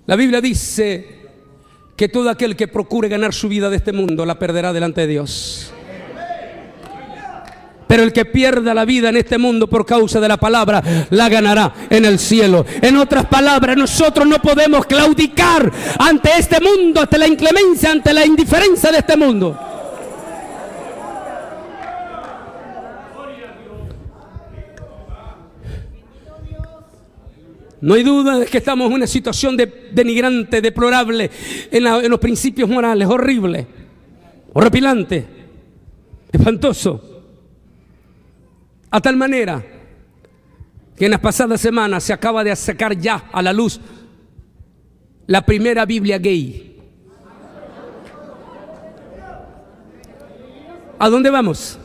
La Biblia dice que todo aquel que procure ganar su vida de este mundo la perderá delante de Dios. pero el que pierda la vida en este mundo por causa de la palabra, la ganará en el cielo. En otras palabras, nosotros no podemos claudicar ante este mundo, ante la inclemencia, ante la indiferencia de este mundo. No hay duda de que estamos en una situación denigrante, deplorable, en los principios morales, horrible, horripilante, espantoso. A tal manera que en las pasadas semanas se acaba de sacar ya a la luz la primera Biblia gay. ¿A dónde vamos?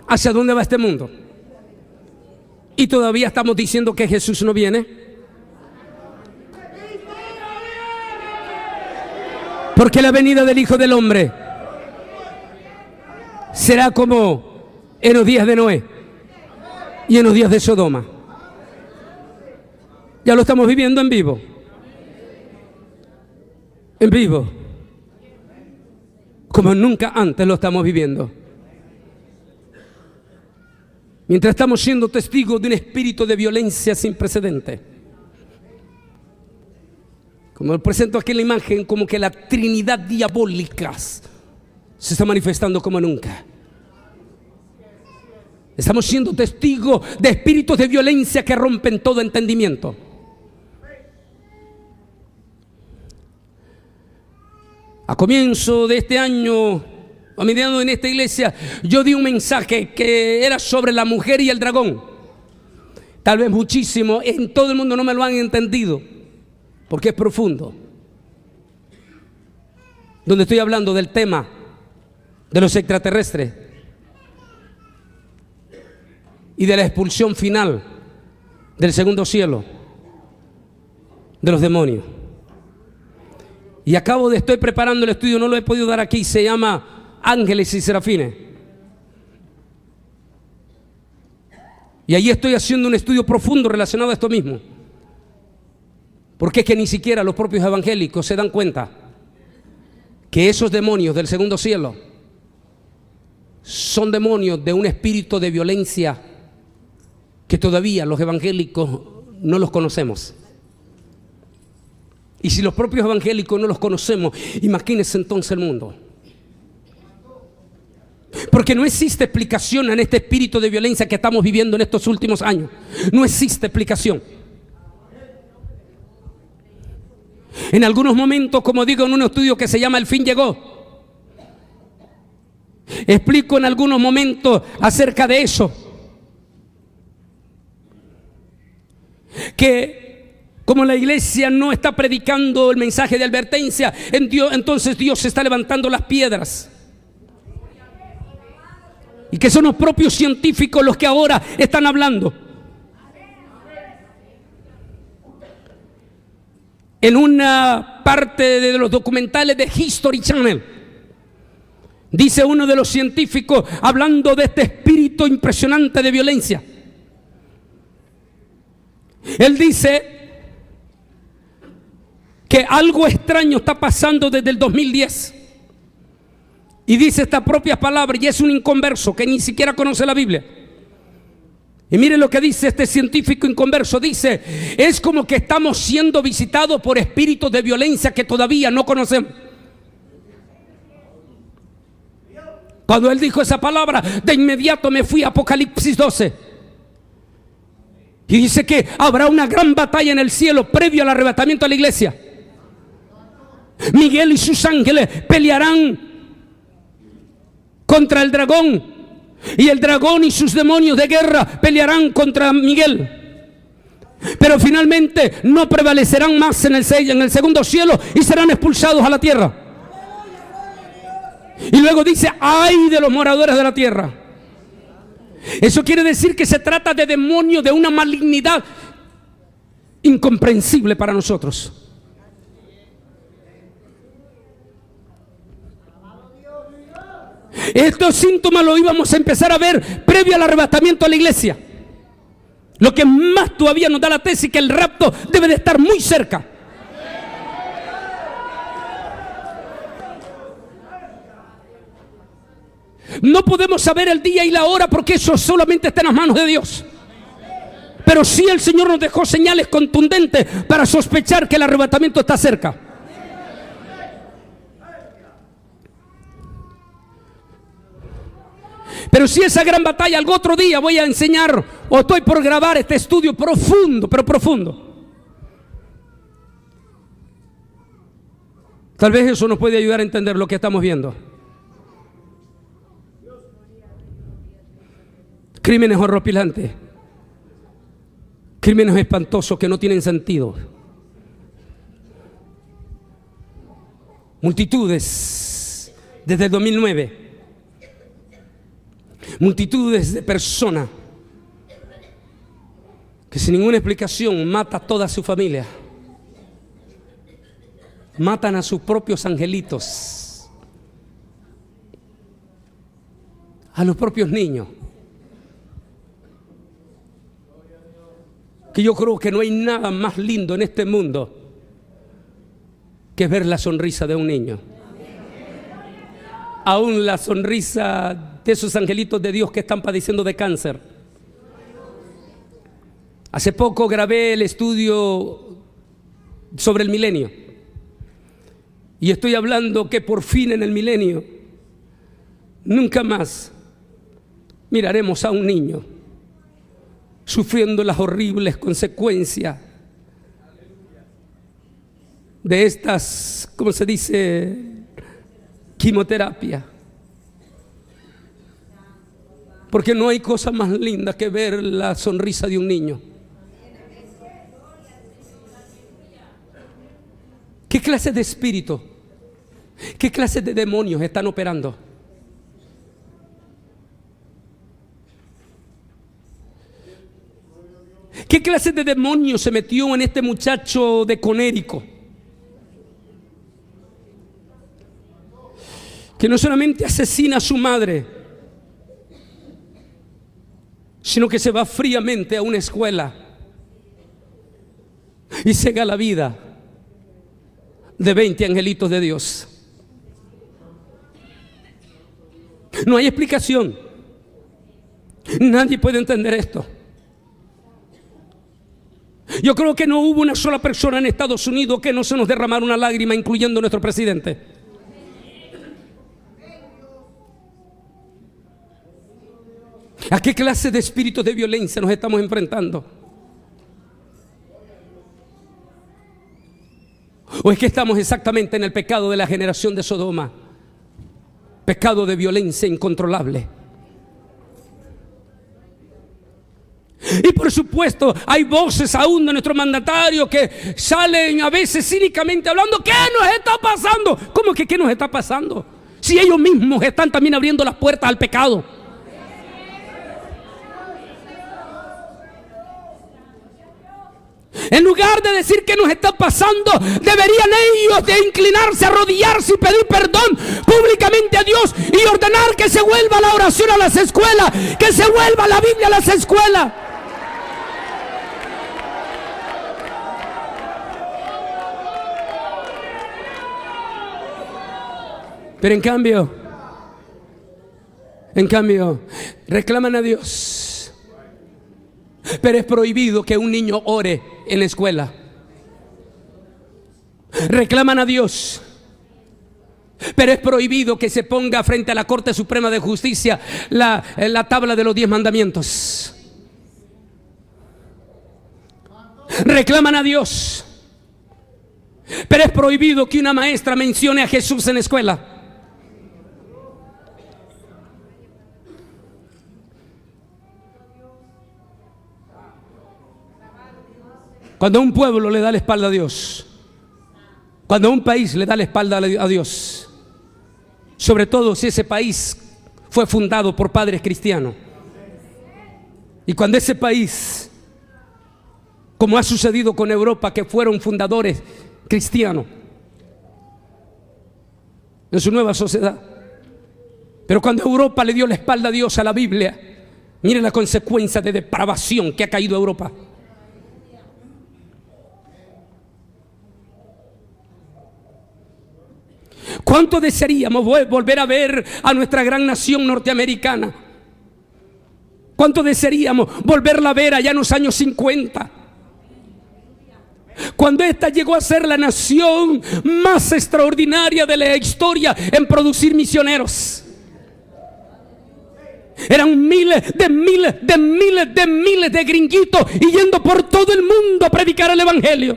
¿Hacia dónde va este mundo? Y todavía estamos diciendo que Jesús no viene. Porque la venida del Hijo del Hombre será como en los días de Noé y en los días de Sodoma. Ya lo estamos viviendo en vivo. En vivo. Como nunca antes lo estamos viviendo. Mientras estamos siendo testigos de un espíritu de violencia sin precedente. Como presento aquí en la imagen, como que la Trinidad diabólica se está manifestando como nunca. Estamos siendo testigos de espíritus de violencia que rompen todo entendimiento. A comienzo de este año, a mediados en esta iglesia, yo di un mensaje que era sobre la mujer y el dragón. Tal vez muchísimo, en todo el mundo no me lo han entendido, porque es profundo. Donde estoy hablando del tema de los extraterrestres y de la expulsión final del segundo cielo de los demonios. Y estoy preparando el estudio, no lo he podido dar aquí, se llama Ángeles y Serafines. Y ahí estoy haciendo un estudio profundo relacionado a esto mismo. Porque es que ni siquiera los propios evangélicos se dan cuenta que esos demonios del segundo cielo son demonios de un espíritu de violencia que todavía los evangélicos no los conocemos. Y si los propios evangélicos no los conocemos, imagínense entonces el mundo. Porque no existe explicación en este espíritu de violencia que estamos viviendo en estos últimos años. No existe explicación. En algunos momentos, como digo en un estudio que se llama El fin llegó, explico en algunos momentos acerca de eso. Que como la iglesia no está predicando el mensaje de advertencia, entonces Dios está levantando las piedras. Y que son los propios científicos los que ahora están hablando. En una parte de los documentales de History Channel, dice uno de los científicos hablando de este espíritu impresionante de violencia. Él dice que algo extraño está pasando desde el 2010. Y dice esta propia palabra, y es un inconverso que ni siquiera conoce la Biblia. Y miren lo que dice este científico inconverso. Dice, es como que estamos siendo visitados por espíritus de violencia que todavía no conocemos. Cuando él dijo esa palabra, de inmediato me fui a Apocalipsis 12. Y dice que habrá una gran batalla en el cielo previo al arrebatamiento de la iglesia. Miguel y sus ángeles pelearán contra el dragón, y el dragón y sus demonios de guerra pelearán contra Miguel. Pero finalmente no prevalecerán más en el segundo cielo y serán expulsados a la tierra. Y luego dice, ay de los moradores de la tierra. Eso quiere decir que se trata de demonios de una malignidad incomprensible para nosotros. Estos síntomas los íbamos a empezar a ver previo al arrebatamiento de la iglesia. Lo que más todavía nos da la tesis que el rapto debe de estar muy cerca. No podemos saber el día y la hora porque eso solamente está en las manos de Dios. Pero sí el Señor nos dejó señales contundentes para sospechar que el arrebatamiento está cerca. Pero si esa gran batalla, algún otro día voy a enseñar o estoy por grabar este estudio profundo, pero profundo. Tal vez eso nos puede ayudar a entender lo que estamos viendo. Crímenes horripilantes, crímenes espantosos que no tienen sentido. Multitudes desde el 2009. Multitudes de personas que sin ninguna explicación matan a toda su familia. Matan a sus propios angelitos, a los propios niños. Que yo creo que no hay nada más lindo en este mundo que ver la sonrisa de un niño. Aún la sonrisa de esos angelitos de Dios que están padeciendo de cáncer. Hace poco grabé el estudio sobre el milenio. Y estoy hablando que por fin en el milenio, nunca más miraremos a un niño sufriendo las horribles consecuencias de estas, ¿cómo se dice?, quimioterapia. Porque no hay cosa más linda que ver la sonrisa de un niño. ¿Qué clase de espíritu? ¿Qué clase de demonios están operando? ¿Qué clase de demonio se metió en este muchacho de Conérico? Que no solamente asesina a su madre, sino que se va fríamente a una escuela y cega la vida de 20 angelitos de Dios. No hay explicación. Nadie puede entender esto. Yo creo que no hubo una sola persona en Estados Unidos que no se nos derramara una lágrima, incluyendo nuestro presidente. ¿A qué clase de espíritus de violencia nos estamos enfrentando? ¿O es que estamos exactamente en el pecado de la generación de Sodoma? Pecado de violencia incontrolable. Y por supuesto hay voces aún de nuestro mandatario que salen a veces cínicamente hablando. ¿Qué nos está pasando? ¿Cómo que qué nos está pasando? Si ellos mismos están también abriendo las puertas al pecado. En lugar de decir qué nos está pasando, deberían ellos de inclinarse, arrodillarse y pedir perdón públicamente a Dios y ordenar que se vuelva la oración a las escuelas, que se vuelva la Biblia a las escuelas. Pero en cambio, reclaman a Dios. Pero es prohibido que un niño ore en la escuela. Reclaman a Dios. Pero es prohibido que se ponga frente a la Corte Suprema de Justicia la tabla de los 10 mandamientos. Reclaman a Dios. Pero es prohibido que una maestra mencione a Jesús en la escuela. Cuando un pueblo le da la espalda a Dios, cuando un país le da la espalda a Dios, sobre todo si ese país fue fundado por padres cristianos, y cuando ese país, como ha sucedido con Europa, que fueron fundadores cristianos en su nueva sociedad, pero cuando Europa le dio la espalda a Dios, a la Biblia, miren la consecuencia de depravación que ha caído Europa. ¿Cuánto desearíamos volver a ver a nuestra gran nación norteamericana? ¿Cuánto desearíamos volverla a ver allá en los años 50? Cuando esta llegó a ser la nación más extraordinaria de la historia en producir misioneros. Eran miles de gringuitos y yendo por todo el mundo a predicar el evangelio.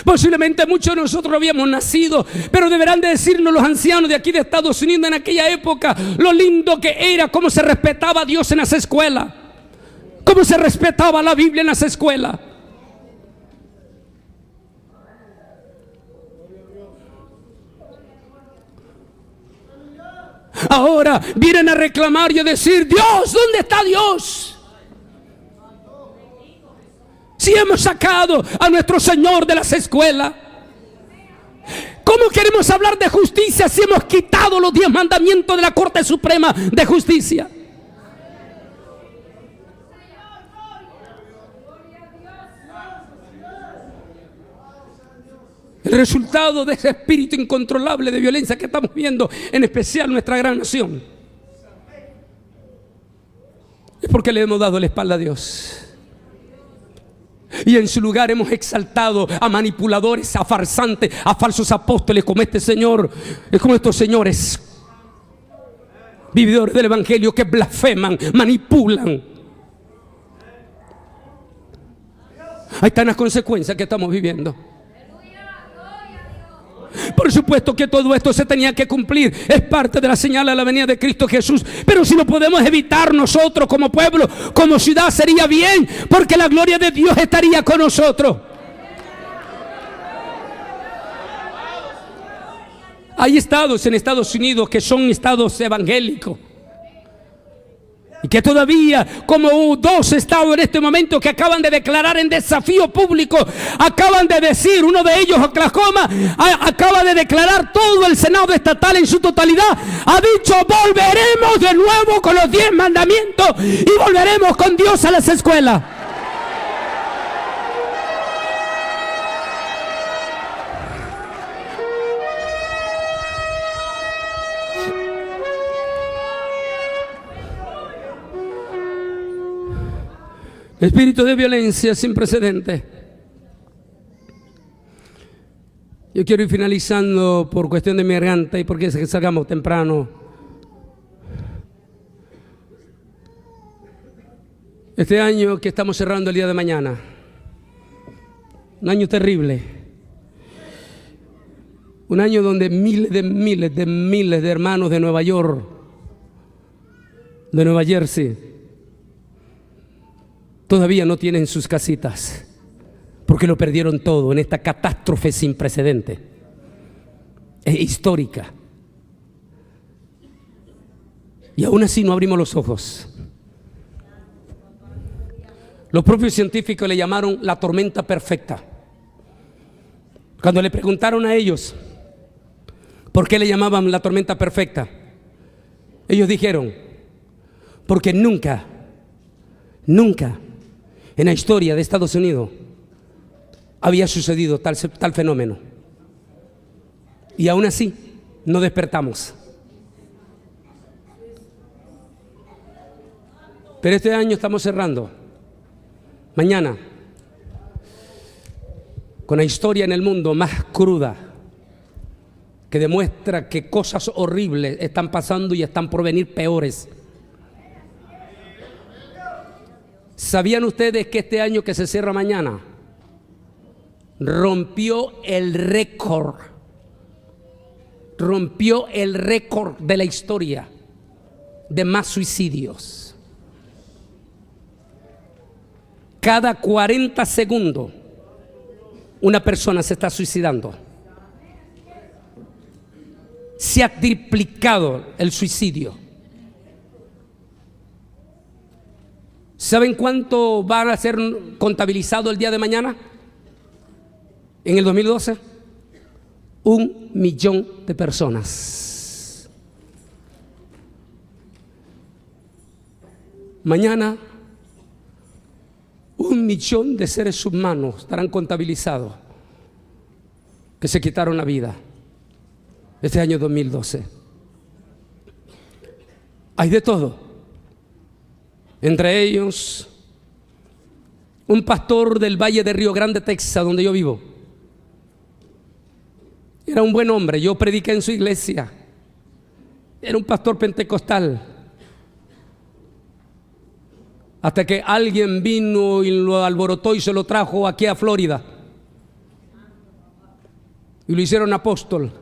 Posiblemente muchos de nosotros no habíamos nacido, pero deberán de decirnos los ancianos de aquí de Estados Unidos en aquella época lo lindo que era, cómo se respetaba a Dios en esa escuela, cómo se respetaba la Biblia en esa escuela. Ahora vienen a reclamar y a decir: Dios, ¿dónde está Dios? Si hemos sacado a nuestro Señor de las escuelas, ¿cómo queremos hablar de justicia si hemos quitado los 10 mandamientos de la Corte Suprema de Justicia? El resultado de ese espíritu incontrolable de violencia que estamos viendo, en especial en nuestra gran nación, es porque le hemos dado la espalda a Dios. Y en su lugar hemos exaltado a manipuladores, a farsantes, a falsos apóstoles como este señor, como estos señores, vividores del evangelio que blasfeman, manipulan. Ahí están las consecuencias que estamos viviendo. Por supuesto que todo esto se tenía que cumplir, es parte de la señal de la venida de Cristo Jesús, pero si lo podemos evitar nosotros como pueblo, como ciudad, sería bien, porque la gloria de Dios estaría con nosotros. Hay estados en Estados Unidos que son estados evangélicos y que todavía, como 2 estados en este momento que acaban de declarar en desafío público, acaban de decir, uno de ellos, Oklahoma, acaba de declarar, todo el Senado estatal en su totalidad ha dicho: volveremos de nuevo con los 10 mandamientos y volveremos con Dios a las escuelas. Espíritu de violencia sin precedentes. Yo quiero ir finalizando por cuestión de mi garganta y porque salgamos temprano. Este año que estamos cerrando el día de mañana, un año terrible, un año donde miles de hermanos de Nueva York, de Nueva Jersey, todavía no tienen sus casitas porque lo perdieron todo en esta catástrofe sin precedentes. Es histórica. Y aún así no abrimos los ojos. Los propios científicos le llamaron la tormenta perfecta. Cuando le preguntaron a ellos por qué le llamaban la tormenta perfecta, ellos dijeron: porque nunca en la historia de Estados Unidos había sucedido tal fenómeno. Y aún así no despertamos. Pero este año estamos cerrando, mañana, con la historia en el mundo más cruda, que demuestra que cosas horribles están pasando y están por venir peores. ¿Sabían ustedes que este año que se cierra mañana rompió el récord de la historia de más suicidios? Cada 40 segundos una persona se está suicidando. Se ha triplicado el suicidio. ¿Saben cuánto van a ser contabilizado el día de mañana? En el 2012, 1 millón de personas. Mañana 1 millón de seres humanos estarán contabilizados que se quitaron la vida este año 2012. Hay de todo. Entre ellos, un pastor del Valle de Río Grande, Texas, donde yo vivo. Era un buen hombre, yo prediqué en su iglesia. Era un pastor pentecostal. Hasta que alguien vino y lo alborotó y se lo trajo aquí a Florida. Y lo hicieron apóstol.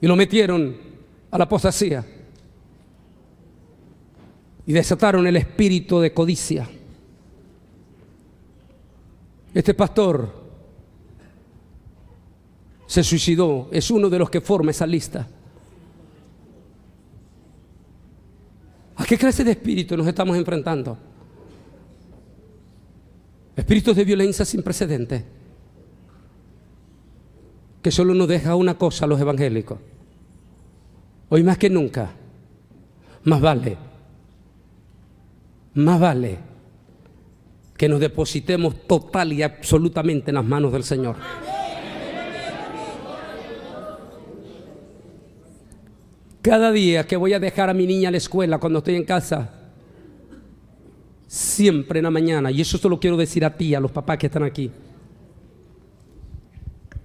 Y lo metieron a la apostasía. Y desataron el espíritu de codicia. Este pastor se suicidó, es uno de los que forma esa lista. ¿A qué clase de espíritu nos estamos enfrentando? Espíritus de violencia sin precedentes, que solo nos deja una cosa a los evangélicos. Hoy más que nunca, más vale que nos depositemos total y absolutamente en las manos del Señor. Cada día que voy a dejar a mi niña a la escuela, cuando estoy en casa, siempre en la mañana, y eso se lo quiero decir a ti, a los papás que están aquí,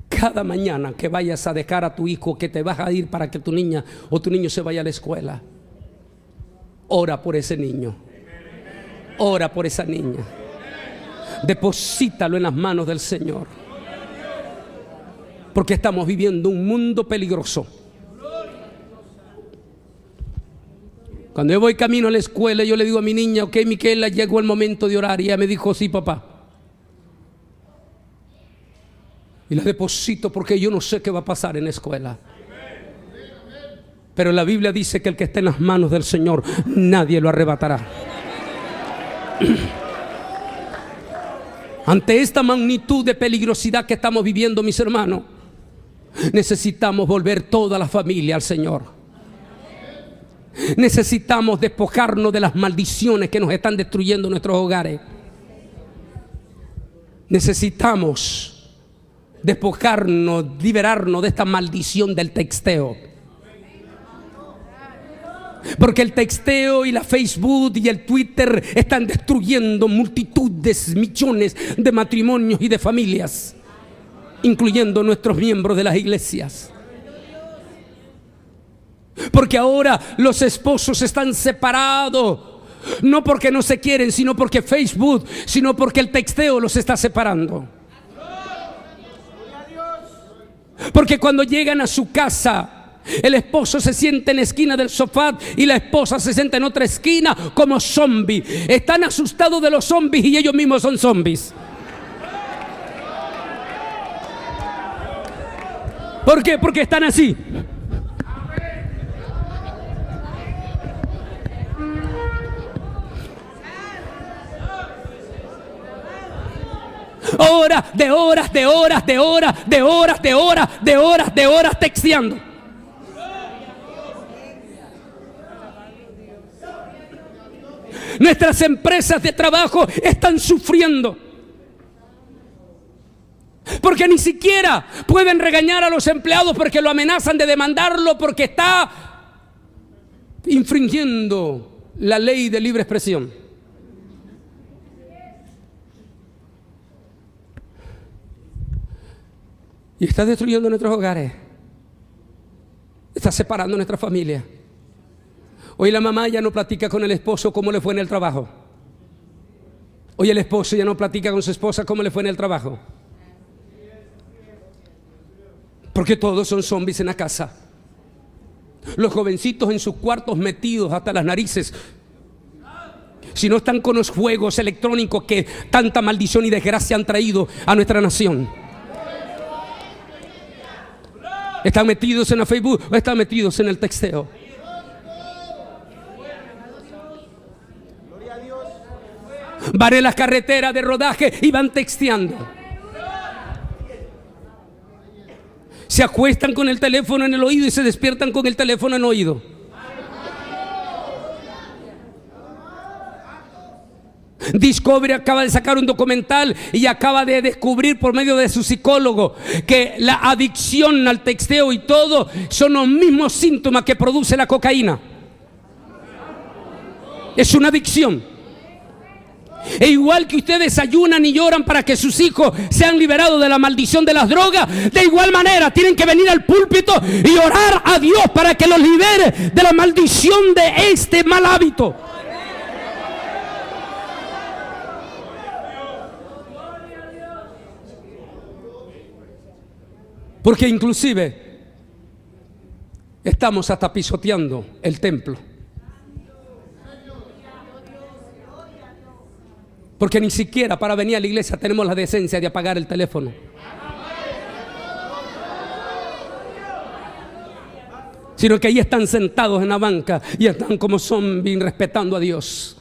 cada mañana que vayas a dejar a tu hijo, que te vas a ir para que tu niña o tu niño se vaya a la escuela, ora por ese niño, ora por esa niña, deposítalo en las manos del Señor, porque estamos viviendo un mundo peligroso. Cuando yo voy camino a la escuela, yo le digo a mi niña: ok, Miquela, llegó el momento de orar. Y ella me dijo: sí, papá. Y la deposito porque yo no sé qué va a pasar en la escuela. Pero la Biblia dice que el que esté en las manos del Señor, nadie lo arrebatará. Ante esta magnitud de peligrosidad que estamos viviendo, mis hermanos, necesitamos volver toda la familia al Señor. Necesitamos despojarnos de las maldiciones que nos están destruyendo nuestros hogares. Necesitamos despojarnos, liberarnos de esta maldición del texteo. Porque el texteo y la Facebook y el Twitter están destruyendo multitudes, millones de matrimonios y de familias, incluyendo nuestros miembros de las iglesias. Porque ahora los esposos están separados, no porque no se quieren, sino porque Facebook, sino porque el texteo los está separando. Porque cuando llegan a su casa, el esposo se siente en la esquina del sofá y la esposa se sienta en otra esquina como zombie. Están asustados de los zombies y ellos mismos son zombies. ¿Por qué? Porque están así. Horas texteando. Nuestras empresas de trabajo están sufriendo, porque ni siquiera pueden regañar a los empleados porque lo amenazan de demandarlo porque está infringiendo la ley de libre expresión. Y está destruyendo nuestros hogares. Está separando nuestra familia. Hoy la mamá ya no platica con el esposo cómo le fue en el trabajo. Hoy el esposo ya no platica con su esposa cómo le fue en el trabajo. Porque todos son zombies en la casa. Los jovencitos en sus cuartos metidos hasta las narices. Si no están con los juegos electrónicos que tanta maldición y desgracia han traído a nuestra nación. ¿Están metidos en la Facebook o están metidos en el texteo? Van en las carreteras de rodaje y van texteando. Se acuestan con el teléfono en el oído y se despiertan con el teléfono en el oído. Discovery acaba de sacar un documental y acaba de descubrir por medio de su psicólogo que la adicción al texteo y todo son los mismos síntomas que produce la cocaína. Es una adicción. E igual que ustedes ayunan y lloran para que sus hijos sean liberados de la maldición de las drogas, de igual manera tienen que venir al púlpito y orar a Dios para que los libere de la maldición de este mal hábito. Porque inclusive estamos hasta pisoteando el templo. Porque ni siquiera para venir a la iglesia tenemos la decencia de apagar el teléfono. Sino que ahí están sentados en la banca y están como zombies respetando a Dios.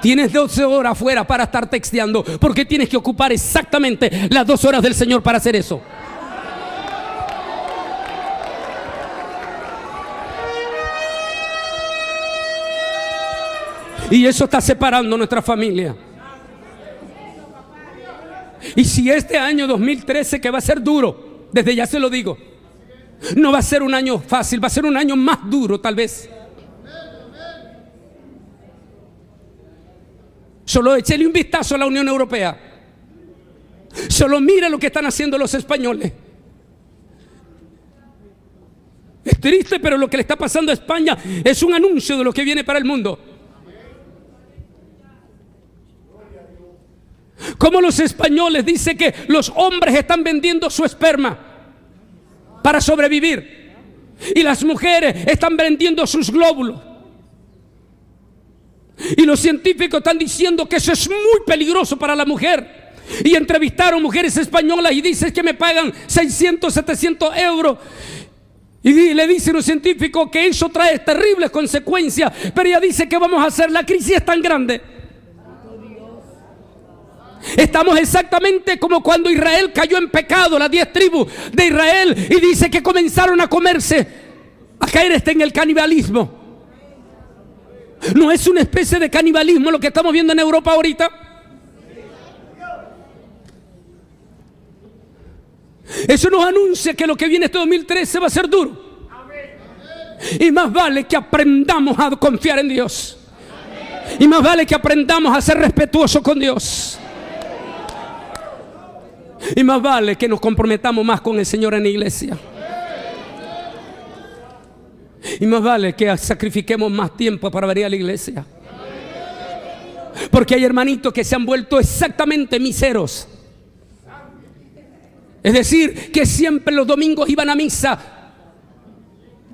Tienes 12 horas afuera para estar texteando. ¿Por qué tienes que ocupar exactamente las 2 horas del Señor para hacer eso? Y eso está separando nuestra familia. Y si este año 2013, que va a ser duro, desde ya se lo digo, no va a ser un año fácil, va a ser un año más duro tal vez. Solo échele un vistazo a la Unión Europea. Solo mire lo que están haciendo los españoles. Es triste, pero lo que le está pasando a España es un anuncio de lo que viene para el mundo. Como los españoles dicen que los hombres están vendiendo su esperma para sobrevivir y las mujeres están vendiendo sus glóbulos. Y los científicos están diciendo que eso es muy peligroso para la mujer. Y entrevistaron mujeres españolas y dicen que me pagan 600, 700 euros. Y le dicen los científicos que eso trae terribles consecuencias. Pero ella dice que vamos a hacer, la crisis es tan grande. Estamos exactamente como cuando Israel cayó en pecado, las 10 tribus de Israel, y dice que comenzaron a comerse, a caer en el canibalismo. ¿No es una especie de canibalismo lo que estamos viendo en Europa ahorita? Eso nos anuncia que lo que viene este 2013 va a ser duro. Y más vale que aprendamos a confiar en Dios. Y más vale que aprendamos a ser respetuosos con Dios. Y más vale que nos comprometamos más con el Señor en la iglesia. Y más vale que sacrifiquemos más tiempo para venir a la iglesia. Porque hay hermanitos que se han vuelto exactamente miseros. Es decir, que siempre los domingos iban a misa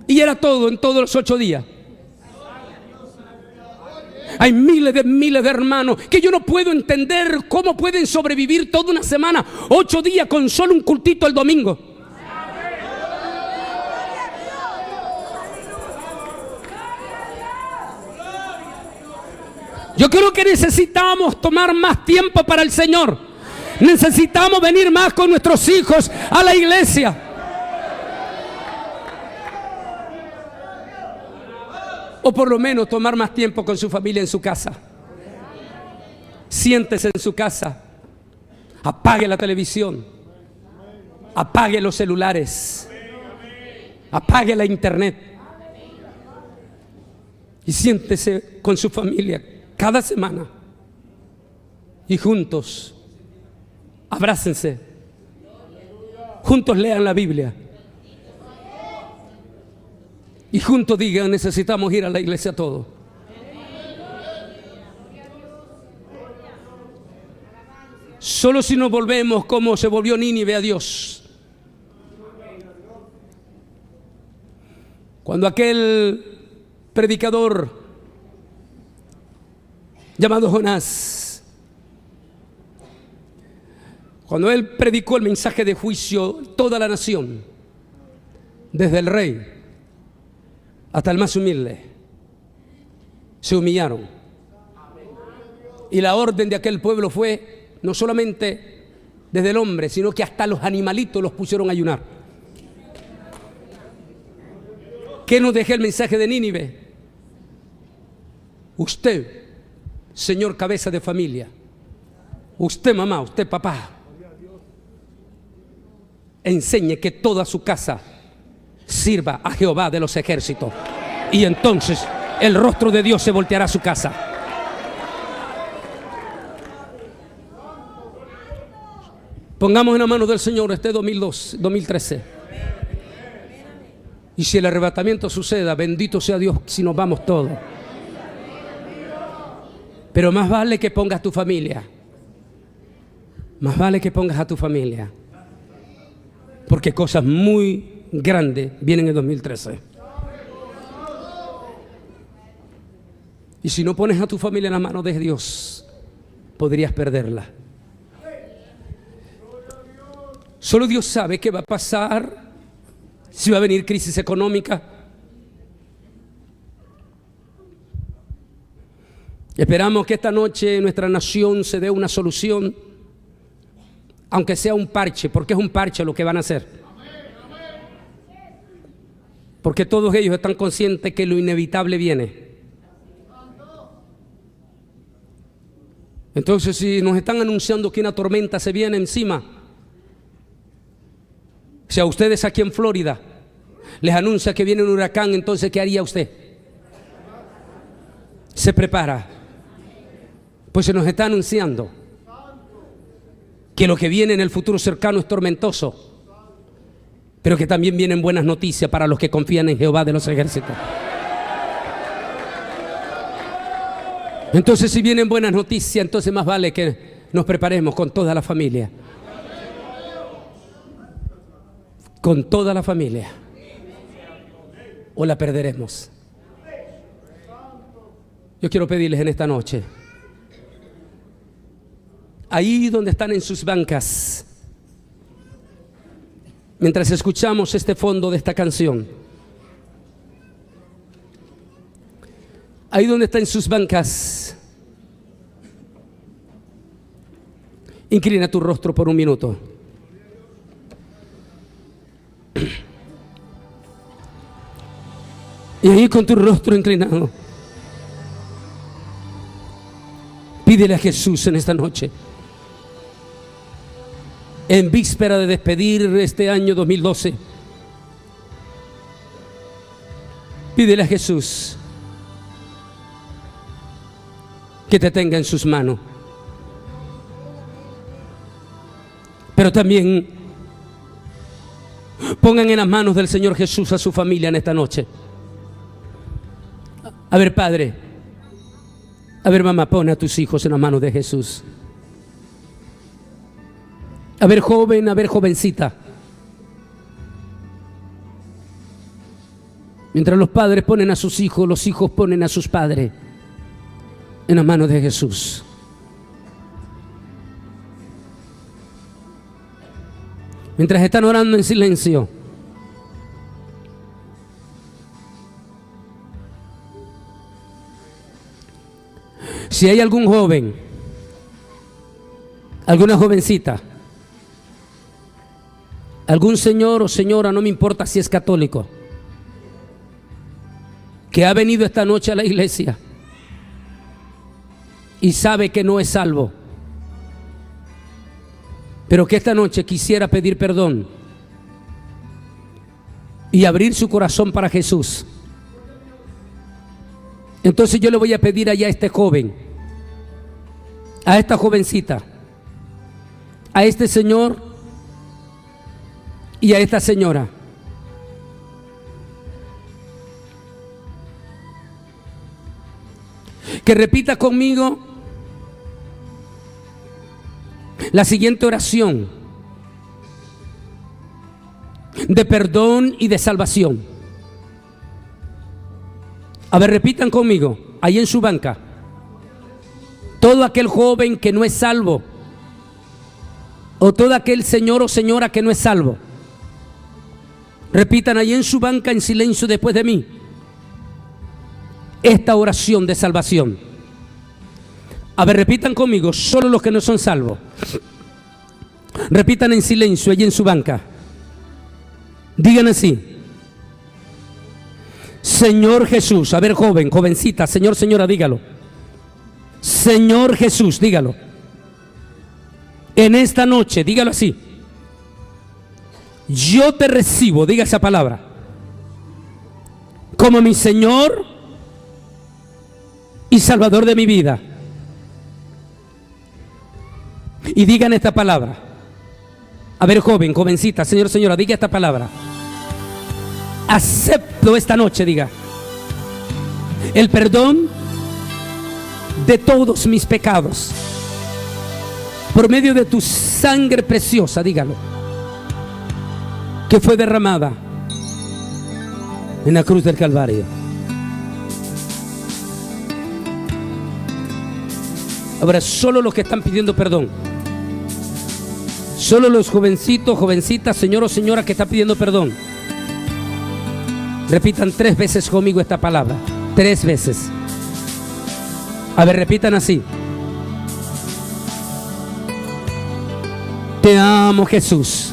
y era todo en todos los 8 días. Hay miles de hermanos que yo no puedo entender cómo pueden sobrevivir toda una semana, 8 días con solo un cultito el domingo. Yo creo que necesitamos tomar más tiempo para el Señor. Necesitamos venir más con nuestros hijos a la iglesia. O por lo menos tomar más tiempo con su familia en su casa. Siéntese en su casa. Apague la televisión. Apague los celulares. Apague la internet. Y siéntese con su familia cada semana. Y juntos, abrácense. Juntos lean la Biblia. Y juntos digan, necesitamos ir a la iglesia todos. Solo si nos volvemos como se volvió Nínive a Dios. Cuando aquel predicador llamado Jonás, cuando él predicó el mensaje de juicio, toda la nación, desde el rey hasta el más humilde, se humillaron. Y la orden de aquel pueblo fue no solamente desde el hombre, sino que hasta los animalitos los pusieron a ayunar. ¿Qué nos deja el mensaje de Nínive? Usted, señor cabeza de familia, usted mamá, usted papá, enseñe que toda su casa sirva a Jehová de los ejércitos. Y entonces el rostro de Dios se volteará a su casa. Pongamos en la mano del Señor este 2013. Y si el arrebatamiento suceda, bendito sea Dios si nos vamos todos. Pero más vale que pongas a tu familia. Más vale que pongas a tu familia. Porque cosas muy grandes vienen en 2013. Y si no pones a tu familia en las manos de Dios, podrías perderla. Solo Dios sabe qué va a pasar, si va a venir crisis económica. Esperamos que esta noche nuestra nación se dé una solución, aunque sea un parche, porque es un parche lo que van a hacer. Porque todos ellos están conscientes que lo inevitable viene. Entonces, si nos están anunciando que una tormenta se viene encima, si a ustedes aquí en Florida les anuncia que viene un huracán, entonces ¿qué haría usted? Se prepara. Pues se nos está anunciando que lo que viene en el futuro cercano es tormentoso, pero que también vienen buenas noticias para los que confían en Jehová de los ejércitos. Entonces, si vienen buenas noticias, entonces más vale que nos preparemos con toda la familia. Con toda la familia. O la perderemos. Yo quiero pedirles en esta noche, ahí donde están en sus bancas, mientras escuchamos este fondo de esta canción, ahí donde están en sus bancas, inclina tu rostro por un minuto. Y ahí con tu rostro inclinado, pídele a Jesús en esta noche, en víspera de despedir este año 2012, pídele a Jesús que te tenga en sus manos. Pero también pongan en las manos del Señor Jesús a su familia en esta noche. A ver, padre, a ver, mamá, pon a tus hijos en las manos de Jesús. A ver, joven, a ver, jovencita. Mientras los padres ponen a sus hijos, los hijos ponen a sus padres en las manos de Jesús. Mientras están orando en silencio, si hay algún joven, alguna jovencita, algún señor o señora, no me importa si es católico, que ha venido esta noche a la iglesia y sabe que no es salvo, pero que esta noche quisiera pedir perdón y abrir su corazón para Jesús, entonces yo le voy a pedir allá a este joven, a esta jovencita, a este señor y a esta señora, que repita conmigo la siguiente oración de perdón y de salvación. A ver, repitan conmigo, ahí en su banca. Todo aquel joven que no es salvo, o todo aquel señor o señora que no es salvo, repitan ahí en su banca en silencio después de mí esta oración de salvación. A ver, repitan conmigo, solo los que no son salvos. Repitan en silencio allí en su banca. Digan así: Señor Jesús. A ver, joven, jovencita, señor, señora, dígalo. Señor Jesús, dígalo. En esta noche, dígalo así. Yo te recibo, diga esa palabra, como mi Señor y Salvador de mi vida. Y digan esta palabra. A ver, joven, jovencita, señor, señora, diga esta palabra. Acepto esta noche, diga, el perdón de todos mis pecados por medio de tu sangre preciosa, dígalo, que fue derramada en la cruz del Calvario. Ahora, solo los que están pidiendo perdón, solo los jovencitos, jovencitas, señor o señora que están pidiendo perdón, repitan 3 veces conmigo esta palabra. 3 veces. A ver, repitan así. Te amo, Jesús.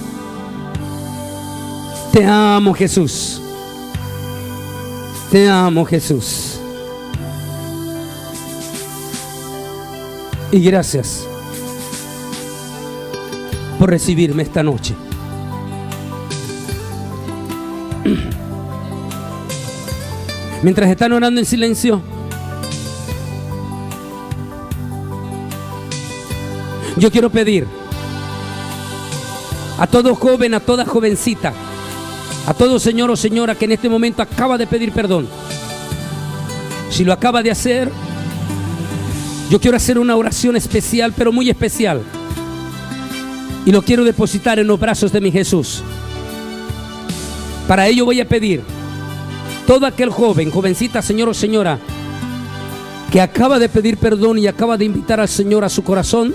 Te amo, Jesús. Te amo, Jesús. Y gracias por recibirme esta noche. Mientras están orando en silencio, yo quiero pedir a todo joven, a toda jovencita, a todo señor o señora que en este momento acaba de pedir perdón, si lo acaba de hacer, yo quiero hacer una oración especial, pero muy especial, y lo quiero depositar en los brazos de mi Jesús. Para ello voy a pedir todo aquel joven, jovencita, señor o señora que acaba de pedir perdón y acaba de invitar al Señor a su corazón.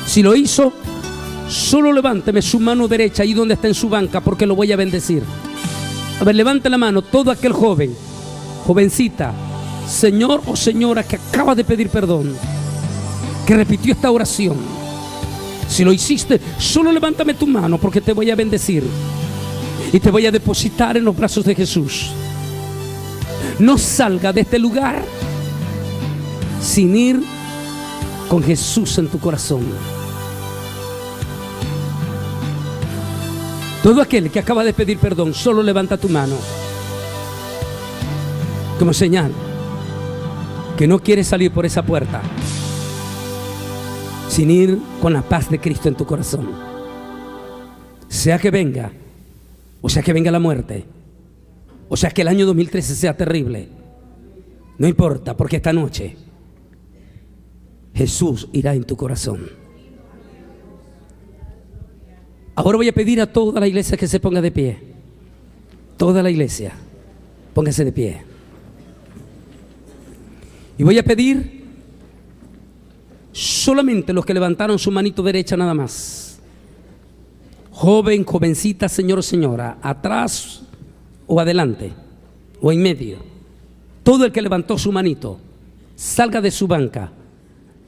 Si lo hizo, solo levánteme su mano derecha ahí donde está en su banca, porque lo voy a bendecir. A ver, levante la mano todo aquel joven, jovencita, señor o señora que acaba de pedir perdón, que repitió esta oración. Si lo hiciste, solo levántame tu mano, porque te voy a bendecir y te voy a depositar en los brazos de Jesús. No salga de este lugar sin ir con Jesús en tu corazón. Todo aquel que acaba de pedir perdón, solo levanta tu mano como señal que no quieres salir por esa puerta sin ir con la paz de Cristo en tu corazón. Sea que venga, o sea que venga la muerte, o sea que el año 2013 sea terrible, no importa, porque esta noche Jesús irá en tu corazón. Ahora voy a pedir a toda la iglesia que se ponga de pie. Toda la iglesia, póngase de pie. Y voy a pedir solamente los que levantaron su manito derecha nada más. Joven, jovencita, señor o señora, atrás o adelante o en medio. Todo el que levantó su manito, salga de su banca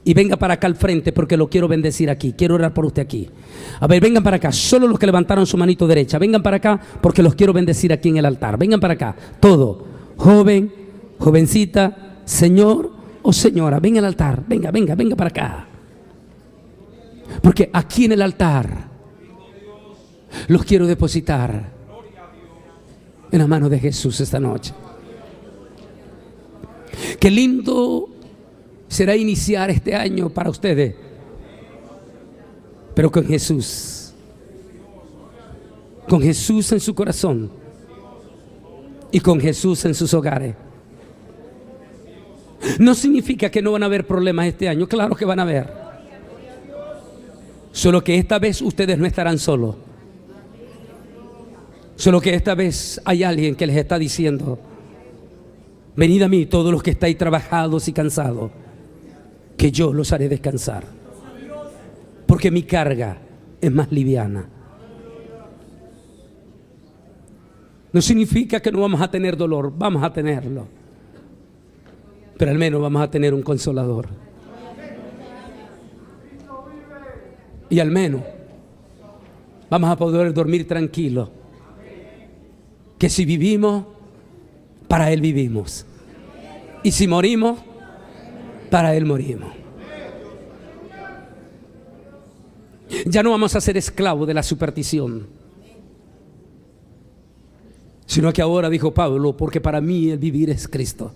y venga para acá al frente, porque lo quiero bendecir aquí. Quiero orar por usted aquí. A ver, vengan para acá. Solo los que levantaron su manito derecha, vengan para acá, porque los quiero bendecir aquí en el altar. Vengan para acá, todo. Joven, jovencita, señor o señora, ven al altar. Venga, venga, venga para acá. Porque aquí en el altar los quiero depositar en la mano de Jesús esta noche. Qué lindo será iniciar este año para ustedes, pero con Jesús en su corazón y con Jesús en sus hogares. No significa que no van a haber problemas este año, claro que van a haber, solo que esta vez ustedes no estarán solos. Solo que esta vez hay alguien que les está diciendo: venid a mí todos los que estáis trabajados y cansados, que yo los haré descansar, porque mi carga es más liviana. No significa que no vamos a tener dolor, vamos a tenerlo, pero al menos vamos a tener un consolador. Y al menos vamos a poder dormir tranquilos, que si vivimos para Él vivimos. Y si morimos, para Él morimos. Ya no vamos a ser esclavos de la superstición, sino que ahora, dijo Pablo, porque para mí el vivir es Cristo.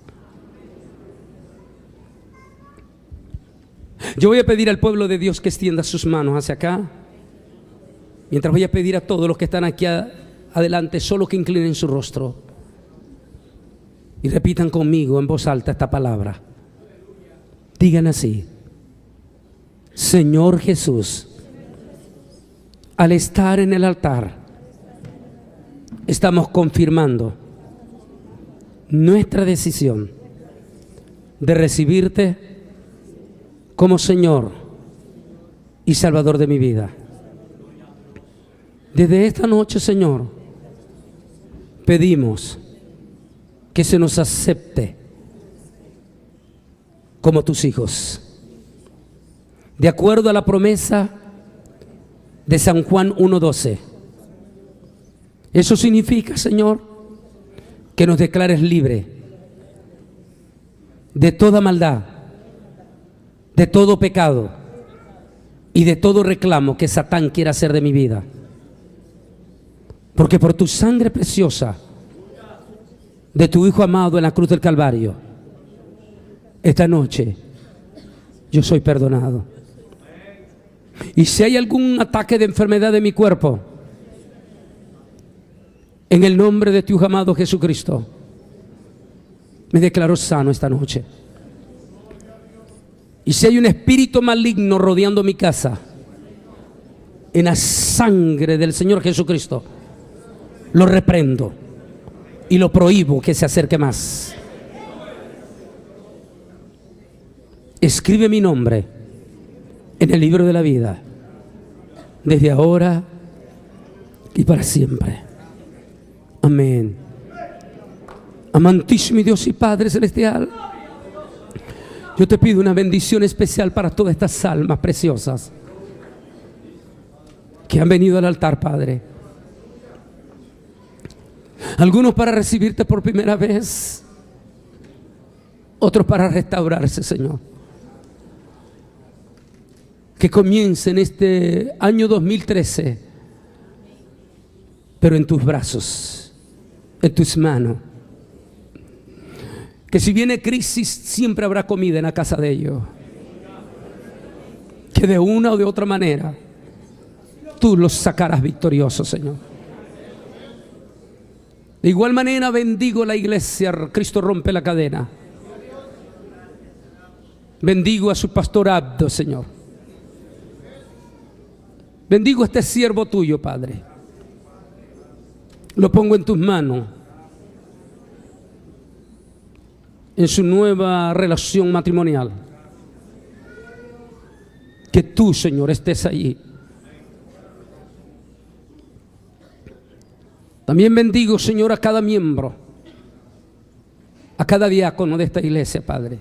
Yo voy a pedir al pueblo de Dios que extienda sus manos hacia acá, mientras voy a pedir a todos los que están aquí adelante solo que inclinen su rostro y repitan conmigo en voz alta esta palabra. Digan así: Señor Jesús, al estar en el altar, estamos confirmando nuestra decisión de recibirte como Señor y Salvador de mi vida. Desde esta noche, Señor, pedimos que se nos acepte como tus hijos, de acuerdo a la promesa de San Juan 1:12. Eso significa, Señor, que nos declares libre de toda maldad, de todo pecado y de todo reclamo que Satán quiera hacer de mi vida. Porque por tu sangre preciosa de tu Hijo amado en la cruz del Calvario, esta noche yo soy perdonado. Y si hay algún ataque de enfermedad de mi cuerpo, en el nombre de tu Hijo amado Jesucristo, me declaro sano esta noche. Y si hay un espíritu maligno rodeando mi casa, en la sangre del Señor Jesucristo, lo reprendo y lo prohíbo que se acerque más. Escribe mi nombre en el libro de la vida, desde ahora y para siempre. Amén. Amantísimo Dios y Padre Celestial, yo te pido una bendición especial para todas estas almas preciosas que han venido al altar, Padre. Algunos para recibirte por primera vez, otros para restaurarse, Señor. Que comience en este año 2013, pero en tus brazos, en tus manos. Que si viene crisis, siempre habrá comida en la casa de ellos. Que de una o de otra manera, tú los sacarás victoriosos, Señor. De igual manera bendigo la iglesia Cristo Rompe la Cadena. Bendigo a su pastor Abdo, Señor. Bendigo a este siervo tuyo, Padre. Lo pongo en tus manos, en su nueva relación matrimonial. Que tú, Señor, estés allí. También bendigo, Señor, a cada miembro, a cada diácono de esta iglesia, Padre.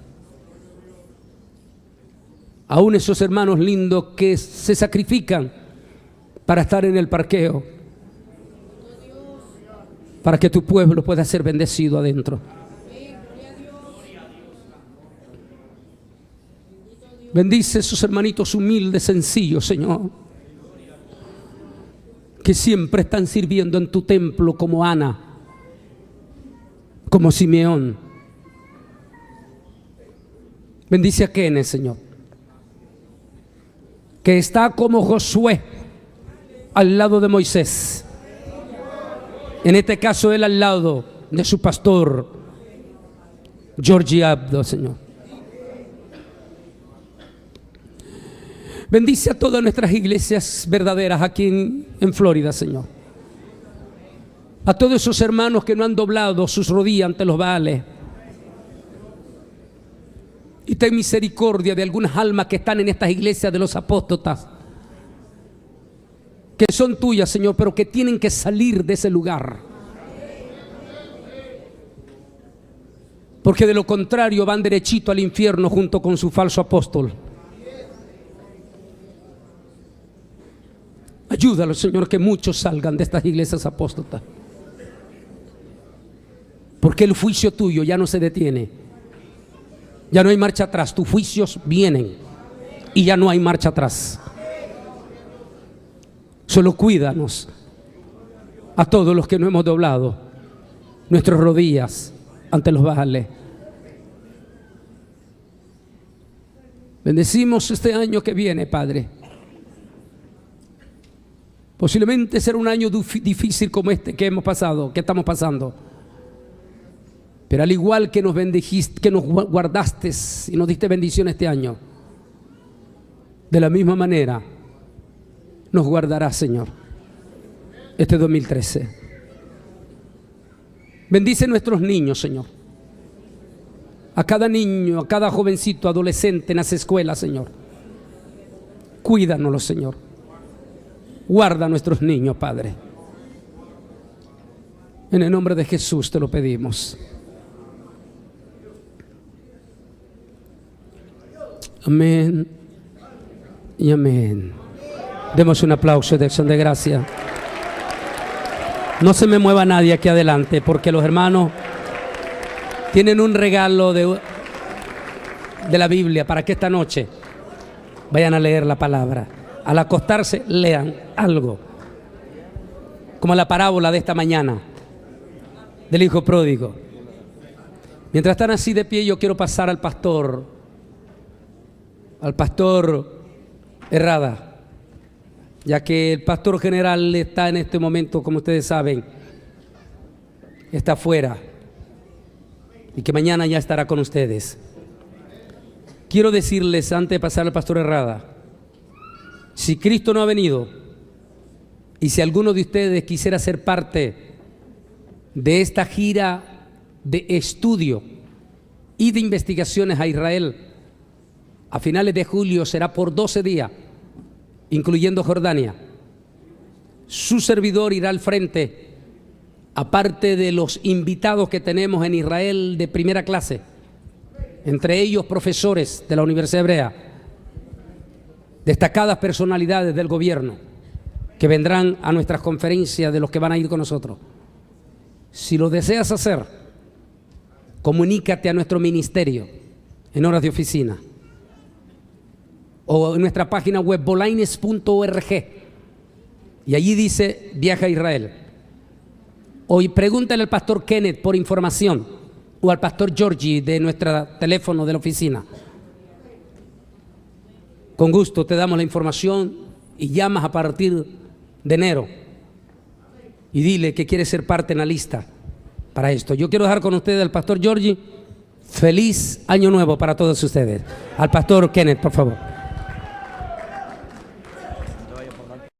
Aún esos hermanos lindos que se sacrifican para estar en el parqueo, para que tu pueblo pueda ser bendecido adentro. Bendice a esos hermanitos humildes, sencillos, Señor, que siempre están sirviendo en tu templo, como Ana, como Simeón. Bendice a Kenneth, Señor, que está como Josué al lado de Moisés. En este caso, él al lado de su pastor, Georgie Abdo, Señor. Bendice a todas nuestras iglesias verdaderas aquí en Florida, Señor. A todos esos hermanos que no han doblado sus rodillas ante los Baales. Y ten misericordia de algunas almas que están en estas iglesias de los apóstotas, que son tuyas, Señor, pero que tienen que salir de ese lugar. Porque de lo contrario van derechito al infierno junto con su falso apóstol. Ayúdalo, Señor, que muchos salgan de estas iglesias apóstotas. porque el juicio tuyo ya no se detiene. Ya no hay marcha atrás, tus juicios vienen y ya no hay marcha atrás. Solo cuídanos a todos los que no hemos doblado nuestras rodillas ante los Baales. Bendecimos este año que viene, Padre. Posiblemente será un año difícil como este que hemos pasado, que estamos pasando. Pero al igual que nos bendijiste, que nos guardaste y nos diste bendición este año, de la misma manera nos guardarás, Señor, este 2013. Bendice a nuestros niños, Señor. A cada niño, a cada jovencito, adolescente en las escuelas, Señor. Cuídanos, Señor. Guarda a nuestros niños, Padre. En el nombre de Jesús te lo pedimos. Amén y amén. Demos un aplauso de acción de gracia. No se me mueva nadie aquí adelante, porque los hermanos tienen un regalo de la Biblia para que esta noche vayan a leer la palabra. Al acostarse, lean algo, como la parábola de esta mañana del hijo pródigo. Mientras están así de pie, yo quiero pasar al pastor Herrada, ya que el pastor general está en este momento, como ustedes saben, está afuera y que mañana ya estará con ustedes. Quiero decirles, antes de pasar al pastor Herrada, si Cristo no ha venido y si alguno de ustedes quisiera ser parte de esta gira de estudio y de investigaciones a Israel, a finales de julio será por 12 días, incluyendo Jordania. Su servidor irá al frente, aparte de los invitados que tenemos en Israel de primera clase, entre ellos profesores de la Universidad Hebrea, destacadas personalidades del gobierno que vendrán a nuestras conferencias, de los que van a ir con nosotros. Si lo deseas hacer, comunícate a nuestro ministerio en horas de oficina o en nuestra página web bolaines.org, y allí dice Viaja a Israel. O pregúntale al pastor Kenneth por información, o al pastor Georgie de nuestro teléfono de la oficina. Con gusto te damos la información y llamas a partir de enero y dile que quieres ser parte en la lista para esto. Yo quiero dejar con ustedes al pastor Georgie. Feliz año nuevo para todos ustedes. Al pastor Kenneth, por favor.